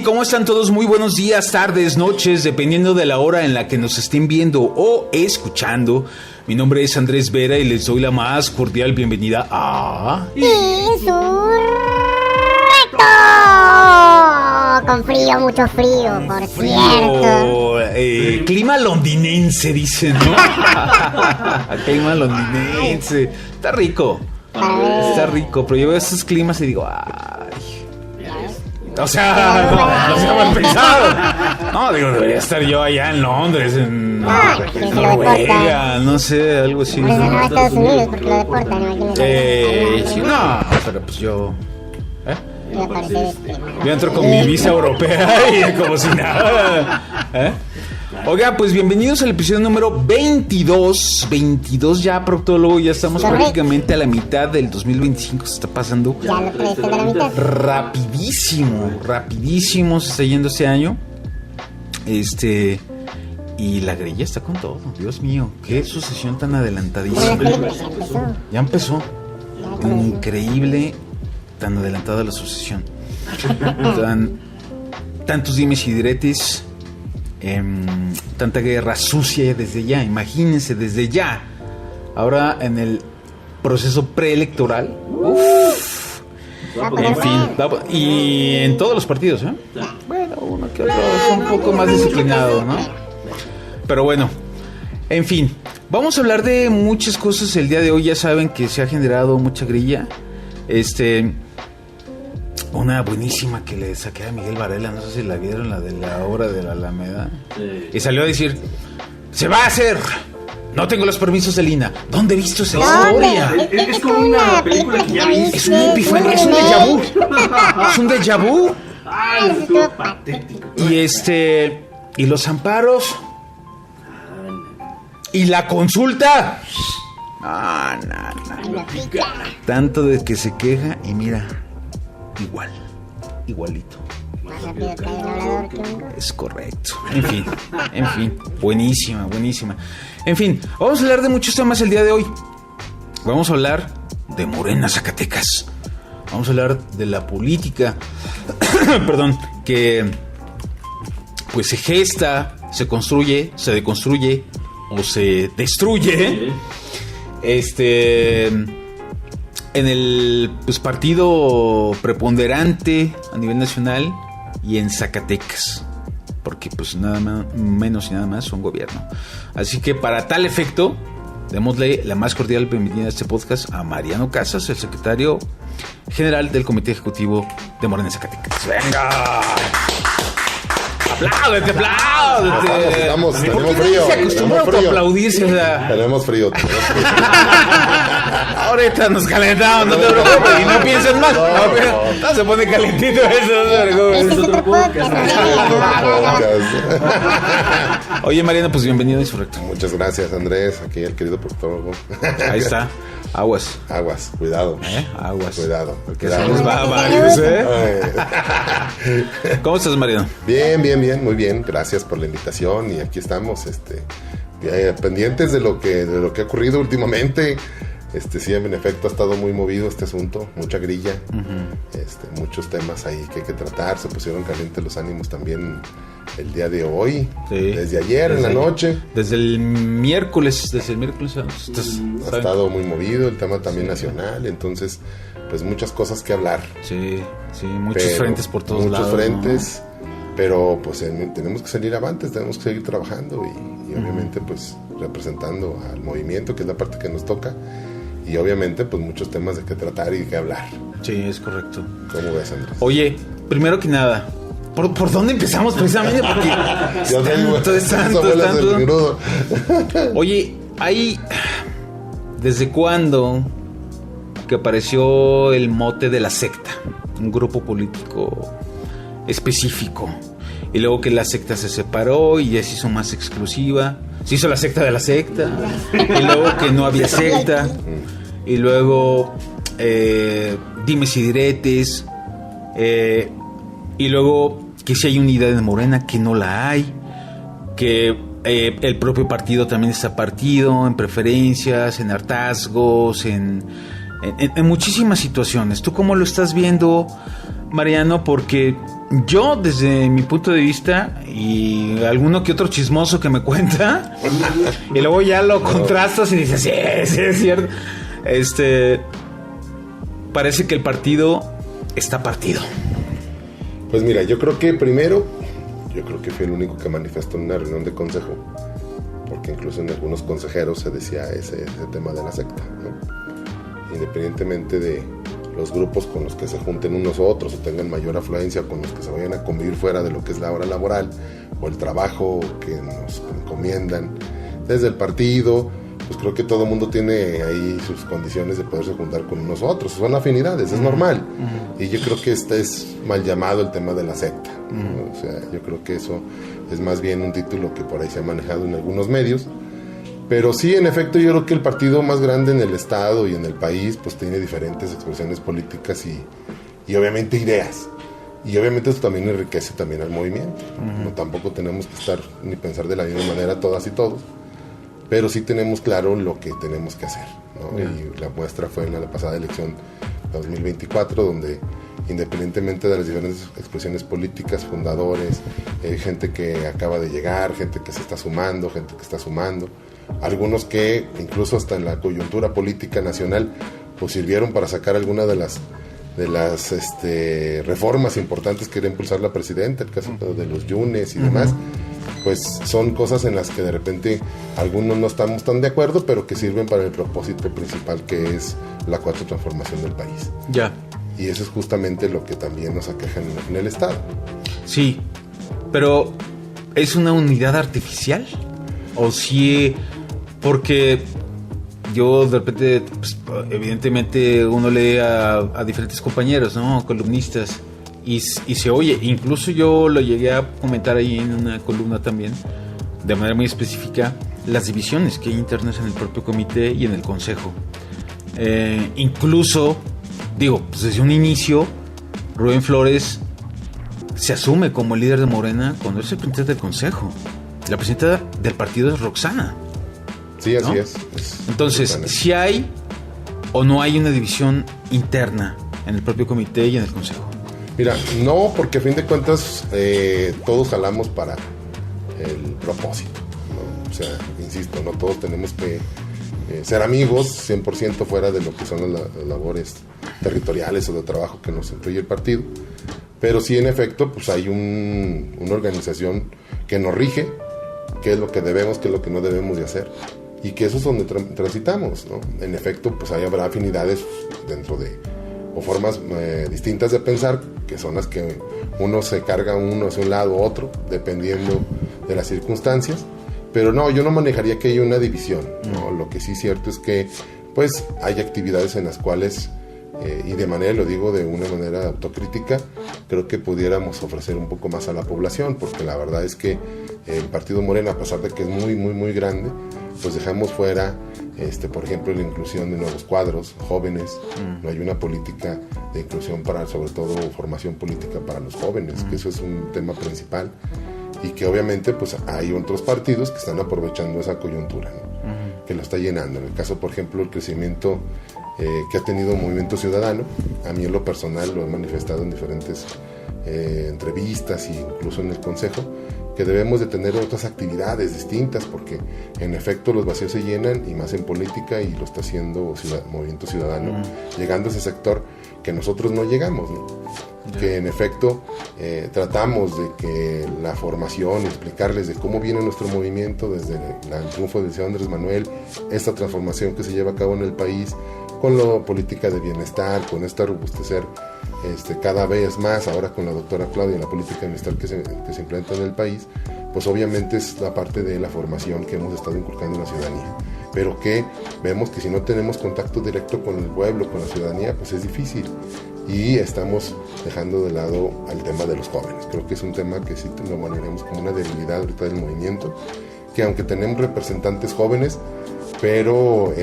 ¿cómo están todos? Muy buenos días, tardes, noches, dependiendo de la hora en la que nos estén viendo o escuchando. Mi nombre es Andrés Vera y les doy la más cordial bienvenida a... Con frío, mucho frío, por cierto. Clima londinense, dicen, ¿no? Clima londinense. Está rico. Está rico, pero yo veo esos climas y digo, ay. O sea, no sea mal pensado. No, digo, debería estar yo allá en Londres, en Noruega, no sé, algo así. Pues no, a Estados Unidos porque lo deportan, imagínate. Sí, no, pero pues yo... Yo entro con mi visa europea y como si nada. Oiga, pues bienvenidos al episodio número 22. 22 ya, proctólogo, ya estamos prácticamente a la mitad del 2025. Se está pasando ya lo traes de la mitad. Rapidísimo se está yendo este año. Y la grilla está con todo. Dios mío, qué sucesión tan adelantadísima. Ya empezó. Increíble, tan adelantada la sucesión. Tantos dimes y diretes. Tanta guerra sucia desde ya, imagínense, desde ya. Ahora en el proceso preelectoral. En fin, y en todos los partidos, ¿eh? Bueno, uno que otro es un poco más disciplinado, ¿no? Pero bueno, en fin, vamos a hablar de muchas cosas el día de hoy. Ya saben que se ha generado mucha grilla. Una buenísima que le saqué a Miguel Varela, no sé si la vieron, la de la obra de la Alameda. Sí. Y salió a decir, se va a hacer. No tengo los permisos de Lina. ¿Dónde he visto esa historia? Es como una película que ya viste. Es una epifanía, es un déjà vu. Es un déjà vu. Ay, es todo patético. Y los amparos. Y la consulta. No. Tanto de que se queja y mira. Igualito. Más rápido que un hablador que un... Es correcto. En fin. Buenísima. En fin, vamos a hablar de muchos temas el día de hoy. Vamos a hablar de Morena, Zacatecas. Vamos a hablar de la política, perdón, que pues se gesta, se construye, se deconstruye o se destruye. En el partido preponderante a nivel nacional y en Zacatecas, porque pues nada más, menos y nada más son gobierno. Así que para tal efecto, démosle la más cordial bienvenida a este podcast a Mariano Casas, el secretario general del Comité Ejecutivo de Morena Zacatecas. ¡Venga! ¡Apláudete! Tenemos frío. Se acostumbra a aplaudirse, o sea. Tenemos frío. Ahorita nos calentamos, no te preocupes, y no pienses más. No se pone calentito eso, no te preocupes. Este es otro podcast. Oye, Mariano, pues bienvenido a Insurrecto. Muchas gracias, Andrés. Aquí el querido proctólogo. Ahí está. Aguas, cuidado. Aguas. Cuidado. Porque se nos va a varios, ¿Cómo estás, Mariano? Bien, muy bien. Gracias por la invitación y aquí estamos, pendientes de lo que ha ocurrido últimamente. Sí, en efecto ha estado muy movido este asunto, mucha grilla, muchos temas ahí que hay que tratar. Se pusieron calientes los ánimos también el día de hoy, sí, desde ayer en la noche. Desde el miércoles ha estado muy movido el tema también nacional, entonces pues muchas cosas que hablar. Sí, muchos frentes por todos lados. Muchos frentes, ¿no? Pero pues tenemos que salir avantes, tenemos que seguir trabajando y obviamente pues representando al movimiento, que es la parte que nos toca. Y obviamente, pues muchos temas de qué tratar y de qué hablar. Sí, es correcto. ¿Cómo ves, Andrés? Oye, primero que nada, ¿por dónde empezamos precisamente? Porque es tanto. Oye, ¿desde cuándo que apareció el mote de la secta? Un grupo político específico. Y luego que la secta se separó y ya se hizo más exclusiva. Se hizo la secta de la secta. Y luego que no había secta. Y luego dimes y diretes. Y luego que si hay unidad en Morena, que no la hay. Que el propio partido también está partido en preferencias, en hartazgos, en muchísimas situaciones. ¿Tú cómo lo estás viendo, Mariano? Porque Yo, desde mi punto de vista, y alguno que otro chismoso que me cuenta, y luego ya lo contrastas y dices, sí, es cierto. Parece que el partido está partido. Pues mira, yo creo que primero, fui el único que manifestó en una reunión de consejo, porque incluso en algunos consejeros se decía ese tema de la secta, ¿no? Independientemente de los grupos con los que se junten unos u otros o tengan mayor afluencia, con los que se vayan a convivir fuera de lo que es la hora laboral o el trabajo que nos encomiendan desde el partido, pues creo que todo el mundo tiene ahí sus condiciones de poderse juntar con unos u otros, son afinidades, es normal. Y yo creo que es mal llamado el tema de la secta, ¿no? O sea, yo creo que eso es más bien un título que por ahí se ha manejado en algunos medios. Pero sí, en efecto, yo creo que el partido más grande en el estado y en el país, pues tiene diferentes expresiones políticas y obviamente ideas. Y obviamente eso también enriquece también al movimiento. No, tampoco tenemos que estar ni pensar de la misma manera todas y todos, pero sí tenemos claro lo que tenemos que hacer, ¿no? Y la muestra fue en la pasada elección 2024, donde independientemente de las diferentes expresiones políticas, fundadores, gente que acaba de llegar, gente que se está sumando, gente que está sumando, algunos que incluso hasta en la coyuntura política nacional pues sirvieron para sacar alguna de las reformas importantes que quería impulsar la presidenta, el caso de los yunes y demás, pues son cosas en las que de repente algunos no estamos tan de acuerdo, pero que sirven para el propósito principal, que es la cuarta transformación del país. Ya. Y eso es justamente lo que también nos aqueja en el Estado. Sí, pero ¿es una unidad artificial? O sí, porque yo de repente, pues, evidentemente uno lee a diferentes compañeros, ¿no? Columnistas, y se oye, incluso yo lo llegué a comentar ahí en una columna también, de manera muy específica, las divisiones que hay internas en el propio comité y en el consejo. Incluso, digo, pues desde un inicio, Rubén Flores se asume como el líder de Morena cuando es el presidente del consejo. La presidenta del partido es Roxana. Sí, así, ¿no? es Entonces, si hay o no hay una división interna en el propio comité y en el consejo. Mira, no, porque a fin de cuentas todos jalamos para el propósito, ¿no? O sea, insisto, no todos tenemos que ser amigos 100% fuera de lo que son las labores territoriales o de trabajo que nos incluye el partido, pero sí, en efecto, pues hay una organización que nos rige, qué es lo que debemos, qué es lo que no debemos de hacer, y que eso es donde transitamos, ¿no? En efecto, pues ahí habrá afinidades dentro de, o formas distintas de pensar, que son las que uno se carga uno hacia un lado u otro, dependiendo de las circunstancias, pero no, yo no manejaría que haya una división, ¿no? Lo que sí es cierto es que, pues, hay actividades en las cuales, y de manera, lo digo de una manera autocrítica, creo que pudiéramos ofrecer un poco más a la población, porque la verdad es que el Partido Morena, a pesar de que es muy, muy, muy grande, pues dejamos fuera, por ejemplo, la inclusión de nuevos cuadros, jóvenes. No hay una política de inclusión para, sobre todo, formación política para los jóvenes, que eso es un tema principal, y que obviamente pues hay otros partidos que están aprovechando esa coyuntura, ¿no? Que lo está llenando. En el caso, por ejemplo, el crecimiento que ha tenido Movimiento Ciudadano, a mí en lo personal lo he manifestado en diferentes entrevistas e incluso en el consejo, que debemos de tener otras actividades distintas, porque en efecto los vacíos se llenan, y más en política, y lo está haciendo Movimiento Ciudadano, llegando a ese sector que nosotros no llegamos, ¿no? Que en efecto tratamos de que la formación, explicarles de cómo viene nuestro movimiento desde el triunfo del señor Andrés Manuel, esta transformación que se lleva a cabo en el país, con la política de bienestar, con esta robustecer cada vez más, ahora con la doctora Claudia, la política de bienestar que se implementa en el país, pues obviamente es la parte de la formación que hemos estado inculcando en la ciudadanía, pero que vemos que si no tenemos contacto directo con el pueblo, con la ciudadanía, pues es difícil, y estamos dejando de lado al tema de los jóvenes. Creo que es un tema que sí lo manejaremos como una debilidad ahorita del movimiento, que aunque tenemos representantes jóvenes, pero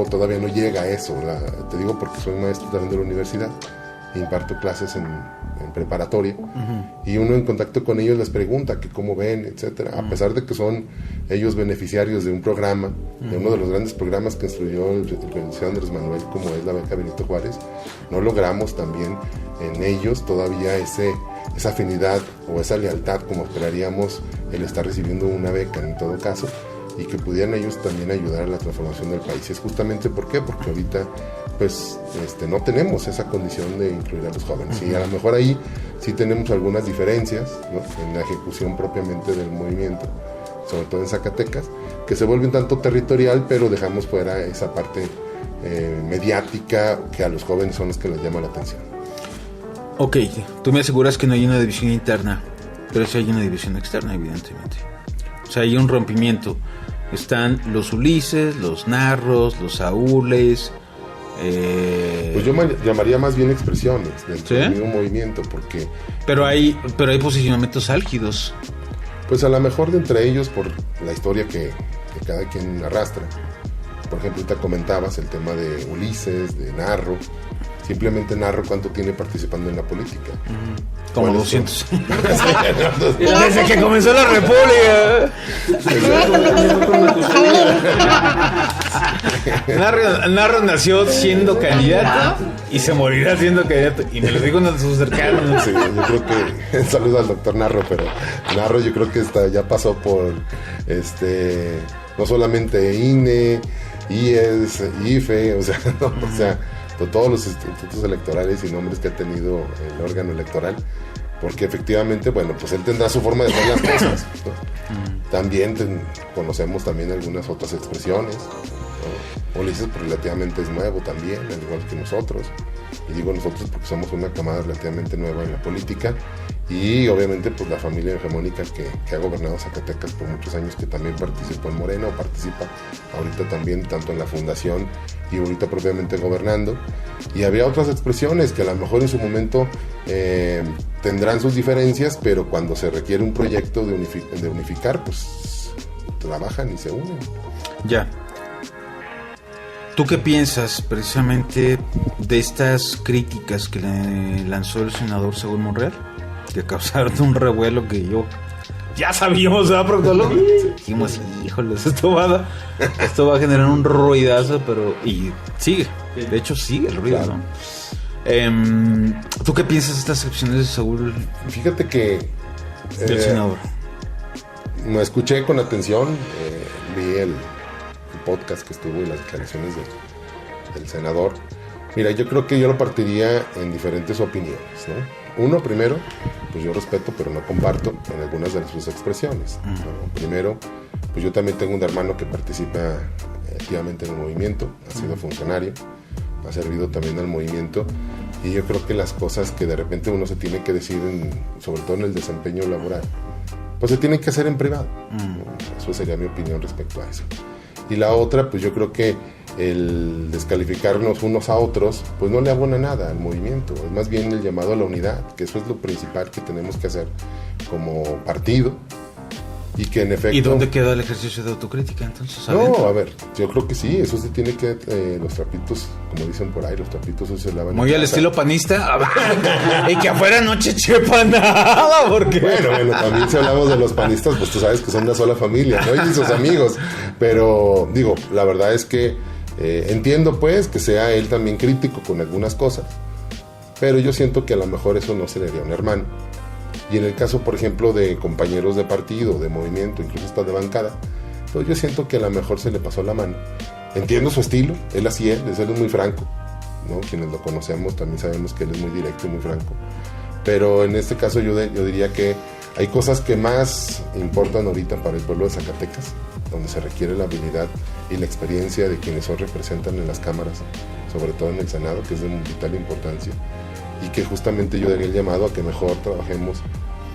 todavía no llega a eso. Te digo porque soy maestro también de la universidad, imparto clases en preparatoria, y uno en contacto con ellos les pregunta que cómo ven, etcétera, a pesar de que son ellos beneficiarios de un programa, de uno de los grandes programas que instruyó el licenciado Andrés Manuel, como es la beca Benito Juárez. No logramos también en ellos todavía esa afinidad o esa lealtad como esperaríamos el estar recibiendo una beca en todo caso, y que pudieran ellos también ayudar a la transformación del país. Y es justamente porque ahorita pues no tenemos esa condición de incluir a los jóvenes, y a lo mejor ahí sí tenemos algunas diferencias, ¿no?, en la ejecución propiamente del movimiento, sobre todo en Zacatecas, que se vuelve un tanto territorial, pero dejamos fuera esa parte mediática, que a los jóvenes son los que les llama la atención. Ok, tú me aseguras que no hay una división interna, pero sí hay una división externa, evidentemente. O sea, hay un rompimiento. Están los Ulises, los Narros, los Saúles. Pues yo llamaría más bien expresiones del mismo movimiento, porque... Pero hay posicionamientos álgidos. Pues a lo mejor de entre ellos, por la historia que cada quien arrastra. Por ejemplo, ahorita comentabas el tema de Ulises, de Narro. Simplemente Narro, ¿cuánto tiene participando en la política? Como 200. Desde que comenzó la República. Narro nació siendo candidato y se morirá siendo candidato. Y me lo dijo uno de sus cercanos. Sí, yo creo que... Saludos al doctor Narro, pero Narro yo creo que ya pasó por no solamente INE, IES, IFE, o sea, todos los institutos electorales y nombres que ha tenido el órgano electoral, porque efectivamente, bueno, pues él tendrá su forma de hacer las cosas, ¿no? También conocemos también algunas otras expresiones, ¿no? Ulises pues, relativamente es nuevo también, al igual que nosotros, y digo nosotros porque somos una camada relativamente nueva en la política, y obviamente pues la familia hegemónica que ha gobernado Zacatecas por muchos años, que también participó en Morena o participa ahorita también tanto en la fundación y ahorita propiamente gobernando. Y había otras expresiones que a lo mejor en su momento tendrán sus diferencias, pero cuando se requiere un proyecto de unificar, pues trabajan y se unen. Ya. ¿Tú qué piensas precisamente de estas críticas que le lanzó el senador Saúl Monreal? Que causaron un revuelo que ya sabíamos, ¿verdad, proctólogo? Dijimos, híjoles, esto va a generar un ruidazo, pero... Y sigue, de hecho sigue el ruido, claro. ¿No? ¿Tú qué piensas de estas expresiones de Saúl? Fíjate que... del senador. Me escuché con atención, vi el podcast que estuvo y las declaraciones del senador. Mira, yo creo que yo lo partiría en diferentes opiniones, ¿no? Uno, primero, pues yo respeto, pero no comparto en algunas de sus expresiones, ¿no? Primero, pues yo también tengo un hermano que participa activamente en el movimiento, ha sido funcionario, ha servido también al movimiento, y yo creo que las cosas que de repente uno se tiene que decir, sobre todo en el desempeño laboral, pues se tienen que hacer en privado, ¿no? Eso sería mi opinión respecto a eso. Y la otra, pues yo creo que el descalificarnos unos a otros, pues no le abona nada al movimiento, es más bien el llamado a la unidad, que eso es lo principal que tenemos que hacer como partido, y que en efecto... ¿Y dónde queda el ejercicio de autocrítica entonces? No, a ver, yo creo que sí, eso se tiene que, los trapitos, como dicen por ahí, los trapitos se lavan. Muy al estilo panista, y que afuera no chepa nada, porque... Bueno, también si hablamos de los panistas, pues tú sabes que son una sola familia, ¿no? Y sus amigos, pero digo, la verdad es que entiendo pues que sea él también crítico con algunas cosas, pero yo siento que a lo mejor eso no se le haría a un hermano. Y en el caso, por ejemplo, de compañeros de partido, de movimiento, incluso hasta de bancada, pues yo siento que a lo mejor se le pasó la mano. Entiendo su estilo, él así es, él es muy franco, ¿no? Quienes lo conocemos también sabemos que él es muy directo y muy franco. Pero en este caso yo diría que hay cosas que más importan ahorita para el pueblo de Zacatecas, donde se requiere la habilidad y la experiencia de quienes hoy representan en las cámaras, sobre todo en el Senado, que es de vital importancia, y que justamente yo daría el llamado a que mejor trabajemos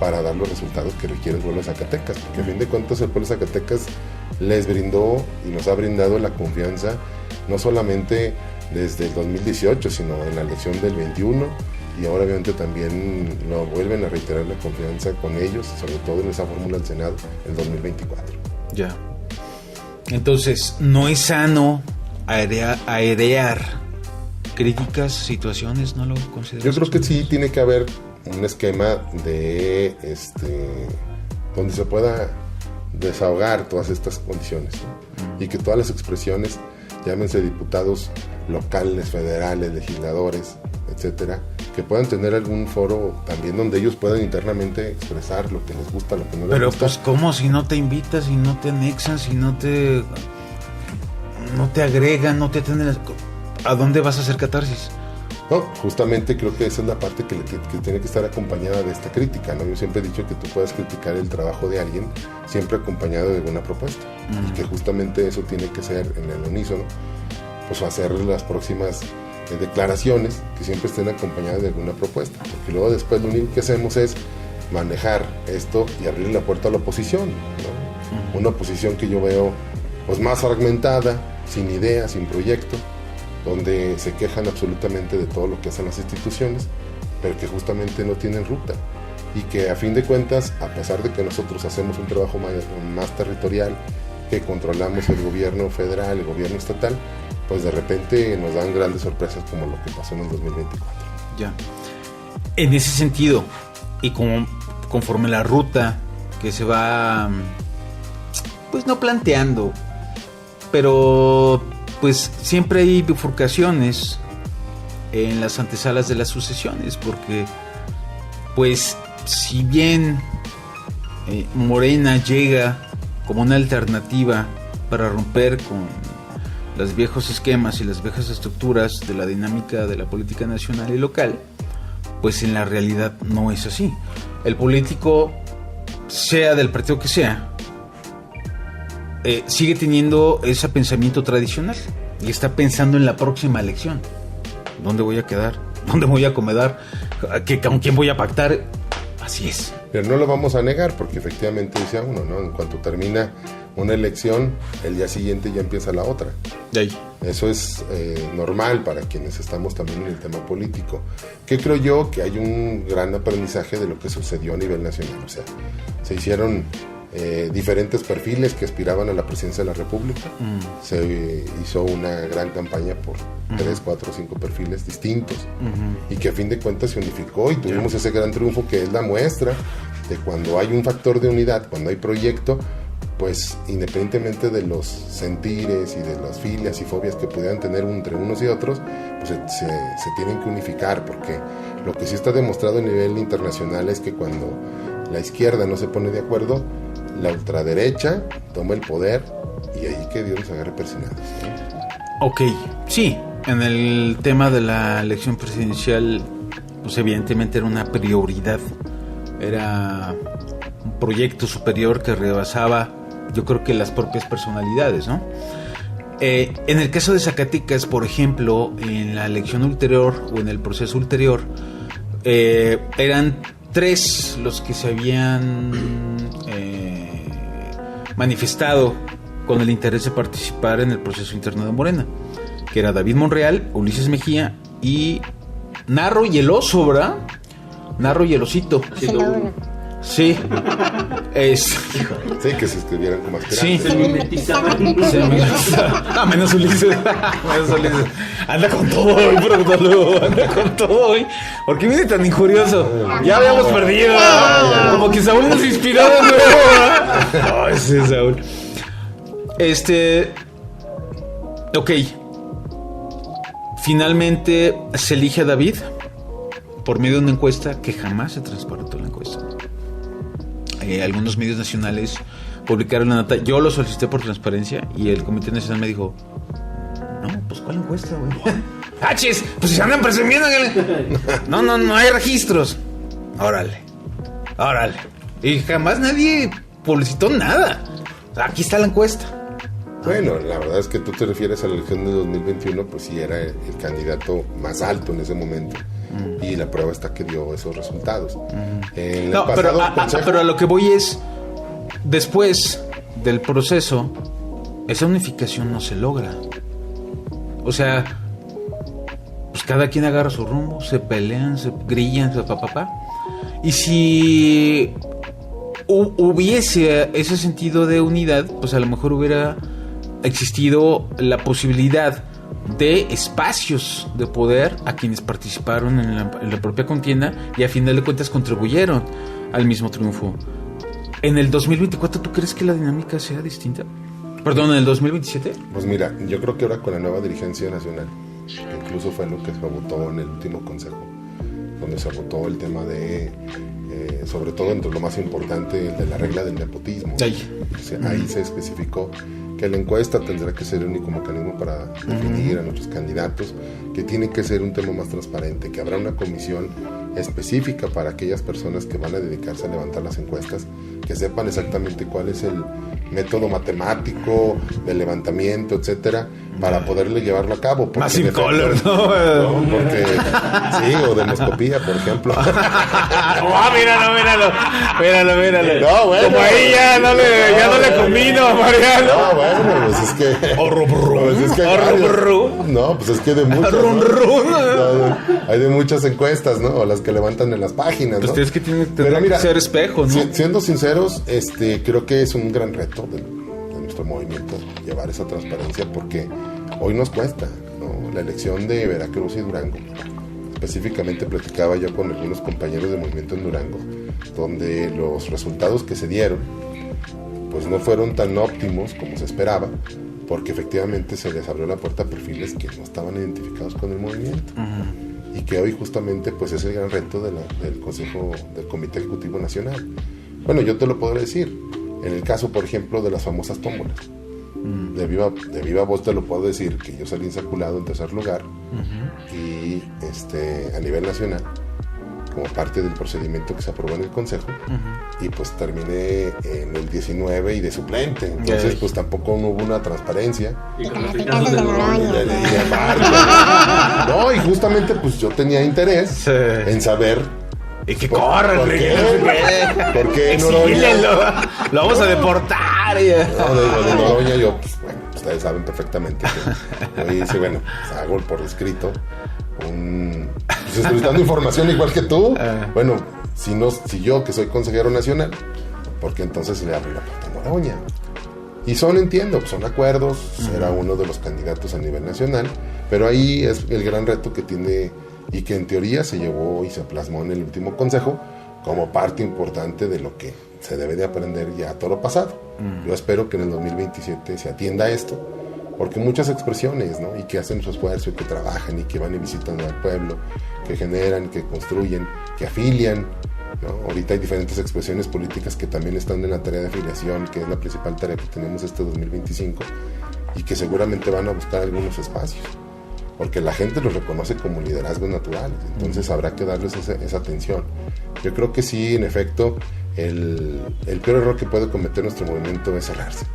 para dar los resultados que requiere el pueblo de Zacatecas, porque a fin de cuentas el pueblo de Zacatecas les brindó y nos ha brindado la confianza, no solamente desde el 2018, sino en la elección del 21, y ahora obviamente también lo vuelven a reiterar la confianza con ellos, sobre todo en esa fórmula del Senado, el 2024. Ya. Entonces, no es sano airear críticas, situaciones, ¿no lo consideras? Yo creo que sí tiene que haber un esquema de donde se pueda desahogar todas estas condiciones, ¿no? Y que todas las expresiones, llámense diputados locales, federales, legisladores, etcétera, que puedan tener algún foro también donde ellos puedan internamente expresar lo que les gusta, lo que no les Pero gusta. pues cómo, si no te invitas, si no te anexan, si no te agregan, no te atienden, ¿a dónde vas a hacer catarsis? No, justamente creo que esa es la parte que tiene que estar acompañada de esta crítica, ¿no? Yo siempre he dicho que tú puedes criticar el trabajo de alguien siempre acompañado de alguna propuesta, y que justamente eso tiene que ser en el unísono, pues hacer las próximas declaraciones que siempre estén acompañadas de alguna propuesta, porque luego después lo único que hacemos es manejar esto y abrir la puerta a la oposición, ¿no? Una oposición que yo veo pues más fragmentada, sin idea, sin proyecto, donde se quejan absolutamente de todo lo que hacen las instituciones, pero que justamente no tienen ruta, y que a fin de cuentas, a pesar de que nosotros hacemos un trabajo más territorial, que controlamos el gobierno federal, el gobierno estatal, pues de repente nos dan grandes sorpresas como lo que pasó en el 2024. Ya. En ese sentido, y conforme la ruta que se va, pues no planteando, pero pues siempre hay bifurcaciones en las antesalas de las sucesiones, porque pues si bien Morena llega como una alternativa para romper con los viejos esquemas y las viejas estructuras de la dinámica de la política nacional y local, pues en la realidad no es así. El político, sea del partido que sea, sigue teniendo ese pensamiento tradicional y está pensando en la próxima elección. ¿Dónde voy a quedar? ¿Dónde voy a acomodar? ¿Con quién voy a pactar? Así es. Pero no lo vamos a negar, porque efectivamente decía uno, ¿no? En cuanto termina una elección, el día siguiente ya empieza la otra. De ahí. Eso es normal para quienes estamos también en el tema político. Que creo yo que hay un gran aprendizaje de lo que sucedió a nivel nacional. O sea, se hicieron diferentes perfiles que aspiraban a la presidencia de la República. Se hizo una gran campaña por 3, 4, 5 perfiles distintos, y que a fin de cuentas se unificó y tuvimos ese gran triunfo, que es la muestra de cuando hay un factor de unidad, cuando hay proyecto, pues independientemente de los sentires y de las filias y fobias que pudieran tener entre unos y otros, pues se tienen que unificar, porque lo que sí está demostrado a nivel internacional es que cuando la izquierda no se pone de acuerdo, la ultraderecha toma el poder, y ahí que Dios nos agarre persinados, ¿no? Ok, sí, en el tema de la elección presidencial, pues evidentemente era una prioridad, era un proyecto superior que rebasaba, yo creo que las propias personalidades, ¿no? En el caso de Zacatecas, por ejemplo, en la elección ulterior o en el proceso ulterior, eran 3 los que se habían manifestado con el interés de participar en el proceso interno de Morena, que era David Monreal, Ulises Mejía y Narro y el Oso, ¿verdad? Narro y el Osito. Sí. Sí, que se escribieran como aspirantes. Sí. Se mimetizaban. Menos Ulises. Menos Ulises. Anda con todo hoy, productor. Anda con todo hoy. ¿Por qué viene tan injurioso? Ya habíamos perdido. Como que Saúl nos inspiró de nuevo. No, ese es Saúl. Ok. Finalmente se elige a David por medio de una encuesta que jamás se transparentó la encuesta. Algunos medios nacionales publicaron la nota. Yo lo solicité por transparencia y el Comité Nacional me dijo: no, pues ¿cuál encuesta, güey? ¡Hachis! Pues se andan presumiendo. No hay registros. Órale. Y jamás nadie publicitó nada. Aquí está la encuesta. Bueno, la verdad es que tú te refieres a la elección de 2021, pues sí era el candidato más alto en ese momento. Y la prueba está que dio esos resultados. No, pero a lo que voy es, después del proceso, esa unificación no se logra. O sea, pues cada quien agarra su rumbo, se pelean, se grillan, y si hubiese ese sentido de unidad, pues a lo mejor hubiera existido la posibilidad de espacios de poder a quienes participaron en la propia contienda y a final de cuentas contribuyeron al mismo triunfo. ¿En el 2024 tú crees que la dinámica sea distinta? Perdón, ¿en el 2027? Pues mira, yo creo que ahora con la nueva dirigencia nacional, que incluso fue lo que se votó en el último consejo, donde se votó el tema de, sobre todo entre lo más importante, el de la regla del nepotismo. Ahí se especificó que la encuesta tendrá que ser el único mecanismo para definir a nuestros candidatos, que tiene que ser un tema más transparente, que habrá una comisión específica para aquellas personas que van a dedicarse a levantar las encuestas, que sepan exactamente cuál es el método matemático de levantamiento, etcétera, para poderle llevarlo a cabo. Más in color, ¿no? Porque sí, o demoscopía, por ejemplo. Míralo. No, bueno. Como ahí ya no le combino, Mariano. No, bueno, pues es que no, pues es que de muchas, ¿no? Hay de muchas encuestas, ¿no? O las que levantan en las páginas, ¿no? Pues tienes que Pero mira, ser espejo, ¿no? Siendo sinceros, creo que es un gran reto de nuestro movimiento llevar esa transparencia, porque hoy nos cuesta, ¿no? La elección de Veracruz y Durango, específicamente platicaba yo con algunos compañeros de movimiento en Durango, donde los resultados que se dieron pues no fueron tan óptimos como se esperaba, porque efectivamente se les abrió la puerta a perfiles que no estaban identificados con el movimiento. Y que hoy justamente pues es el gran reto del Consejo, del Comité Ejecutivo Nacional. Bueno, yo te lo podré decir, en el caso por ejemplo de las famosas tómbolas, de viva voz te lo puedo decir, que yo salí insaculado en tercer lugar, y a nivel nacional, como parte del procedimiento que se aprobó en el Consejo, y pues terminé en el 19 y de suplente. Entonces pues tampoco no hubo una transparencia. Y con los picazos de Noroña. No, y justamente pues yo tenía interés en saber. Y que corran, ¿Por qué Noroña? Lo vamos a deportar. No, de Noroña yo, pues bueno, ustedes saben perfectamente que yo hice, bueno, pues, hago por escrito pues solicitando información igual que tú. Bueno, si yo que soy consejero nacional, porque entonces le abrí la puerta a Noroña. Y entiendo, son acuerdos, era uno de los candidatos a nivel nacional, pero ahí es el gran reto que tiene, y que en teoría se llevó y se plasmó en el último consejo como parte importante de lo que se debe de aprender ya a toro pasado. Yo espero que en el 2027 se atienda esto, porque muchas expresiones, ¿no? Y que hacen su esfuerzo, y que trabajan, y que van y visitan al pueblo, que generan, que construyen, que afilian, ¿no? Ahorita hay diferentes expresiones políticas que también están en la tarea de afiliación, que es la principal tarea que tenemos este 2025, y que seguramente van a buscar algunos espacios, porque la gente los reconoce como liderazgos naturales. Entonces habrá que darles esa atención. Yo creo que sí, en efecto, el peor error que puede cometer nuestro movimiento es cerrarse.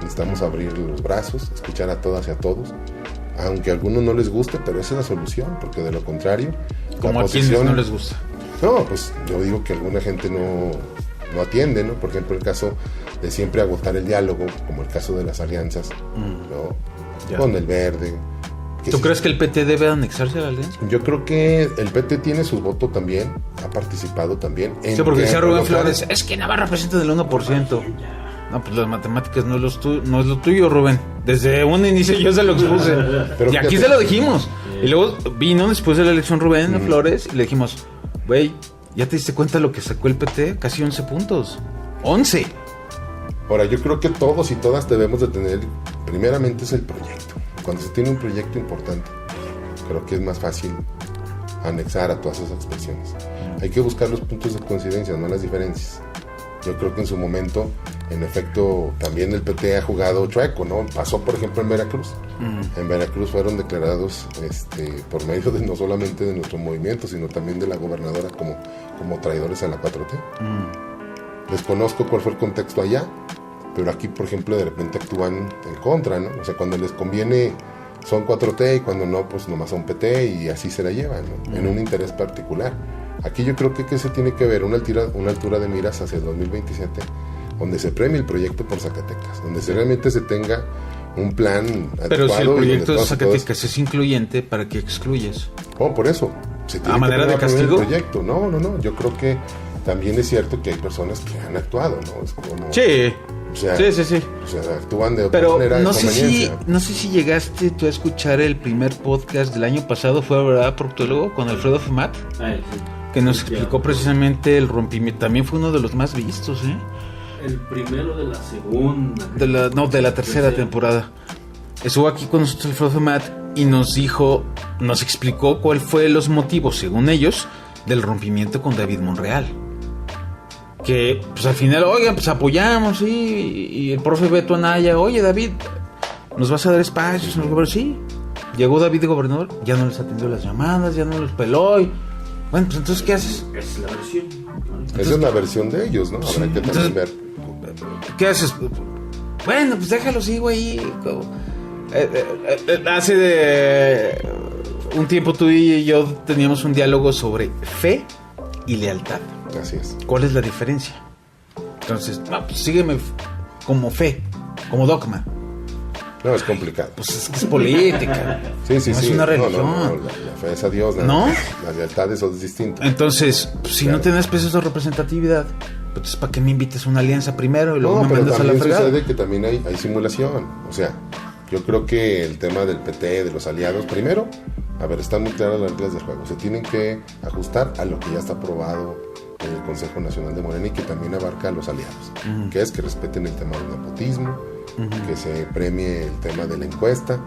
Necesitamos abrir los brazos, escuchar a todas y a todos, aunque a algunos no les guste, pero esa es la solución, porque de lo contrario, como a quienes no les gusta. No, pues yo digo que alguna gente no atiende, ¿no? Por ejemplo, el caso de siempre agotar el diálogo, como el caso de las alianzas, ¿no? Ya. Con el Verde. ¿Tú crees que el PT debe anexarse a la alianza? Yo creo que el PT tiene su voto también, ha participado también. Sí, porque decía Rubén Flores, es que Navarra representa del 1%. No, pues las matemáticas no es lo tuyo, Rubén. Desde un inicio yo se lo expuse. Pero y aquí se lo dijimos. Y luego vino después de la elección Rubén Flores y le dijimos, güey, ¿ya te diste cuenta de lo que sacó el PT? Casi 11 puntos. 11. Ahora, yo creo que todos y todas debemos de tener, primeramente es el proyecto. Cuando se tiene un proyecto importante, creo que es más fácil anexar a todas esas expresiones. Hay que buscar los puntos de coincidencia, no las diferencias. Yo creo que en su momento, en efecto, también el PT ha jugado chueco, ¿no? Pasó, por ejemplo, en Veracruz. En Veracruz fueron declarados por medio de no solamente de nuestro movimiento, sino también de la gobernadora como traidores a la 4T. Desconozco cuál fue el contexto allá, pero aquí, por ejemplo, de repente actúan en contra, ¿no? O sea, cuando les conviene son 4T y cuando no, pues nomás son PT, y así se la llevan, ¿no? En un interés particular. Aquí yo creo que se tiene que ver una altura de miras hacia el 2027, donde se premie el proyecto por Zacatecas, donde realmente se tenga un plan adecuado. Pero si el proyecto de Zacatecas es incluyente, ¿para qué excluyes? Oh, por eso. Se tiene ¿A manera de castigo? El proyecto. No. Yo creo que también es cierto que hay personas que han actuado, ¿no? Es como, sí. O sea, Sí. O sea, actúan de otra Pero manera de no sé conveniencia. si llegaste tú a escuchar el primer podcast del año pasado, fue verdad proctólogo con Alfredo Femat, que nos explicó precisamente el rompimiento. También fue uno de los más vistos, ¿eh? El primero de la segunda. De la tercera temporada. Estuvo aquí con nosotros Alfredo Femat y nos explicó cuál fue los motivos, según ellos, del rompimiento con David Monreal. Que pues al final, oigan, pues apoyamos, sí. Y el profe Beto Anaya, oye David, ¿nos vas a dar espacios en el gobierno? Sí. Llegó David de gobernador, ya no les atendió las llamadas, ya no los peló. Bueno, pues entonces, ¿qué haces? Esa es la versión. Esa es la versión de ellos, ¿no? Habrá que también ver. ¿Qué haces? Bueno, pues déjalo, sigo ahí. Hace un tiempo tú y yo teníamos un diálogo sobre fe y lealtad. Así es. ¿Cuál es la diferencia? Entonces, pues sígueme como fe, como dogma. No, es complicado. Pues es que es política. Sí. No es una religión. No, la fe es a Dios. ¿No? La lealtad eso es distinto. Entonces, pues, si Claro. no tienes pesos de representatividad, pues ¿para qué me invites a una alianza primero y luego No, me pero mandas a la también fregada? sucede que también hay simulación. O sea, yo creo que el tema del PT, de los aliados, primero, a ver, están muy claras las reglas del juego. Se tienen que ajustar a lo que ya está aprobado en el Consejo Nacional de Morena y que también abarca a los aliados, que es que respeten el tema del nepotismo, que se premie el tema de la encuesta.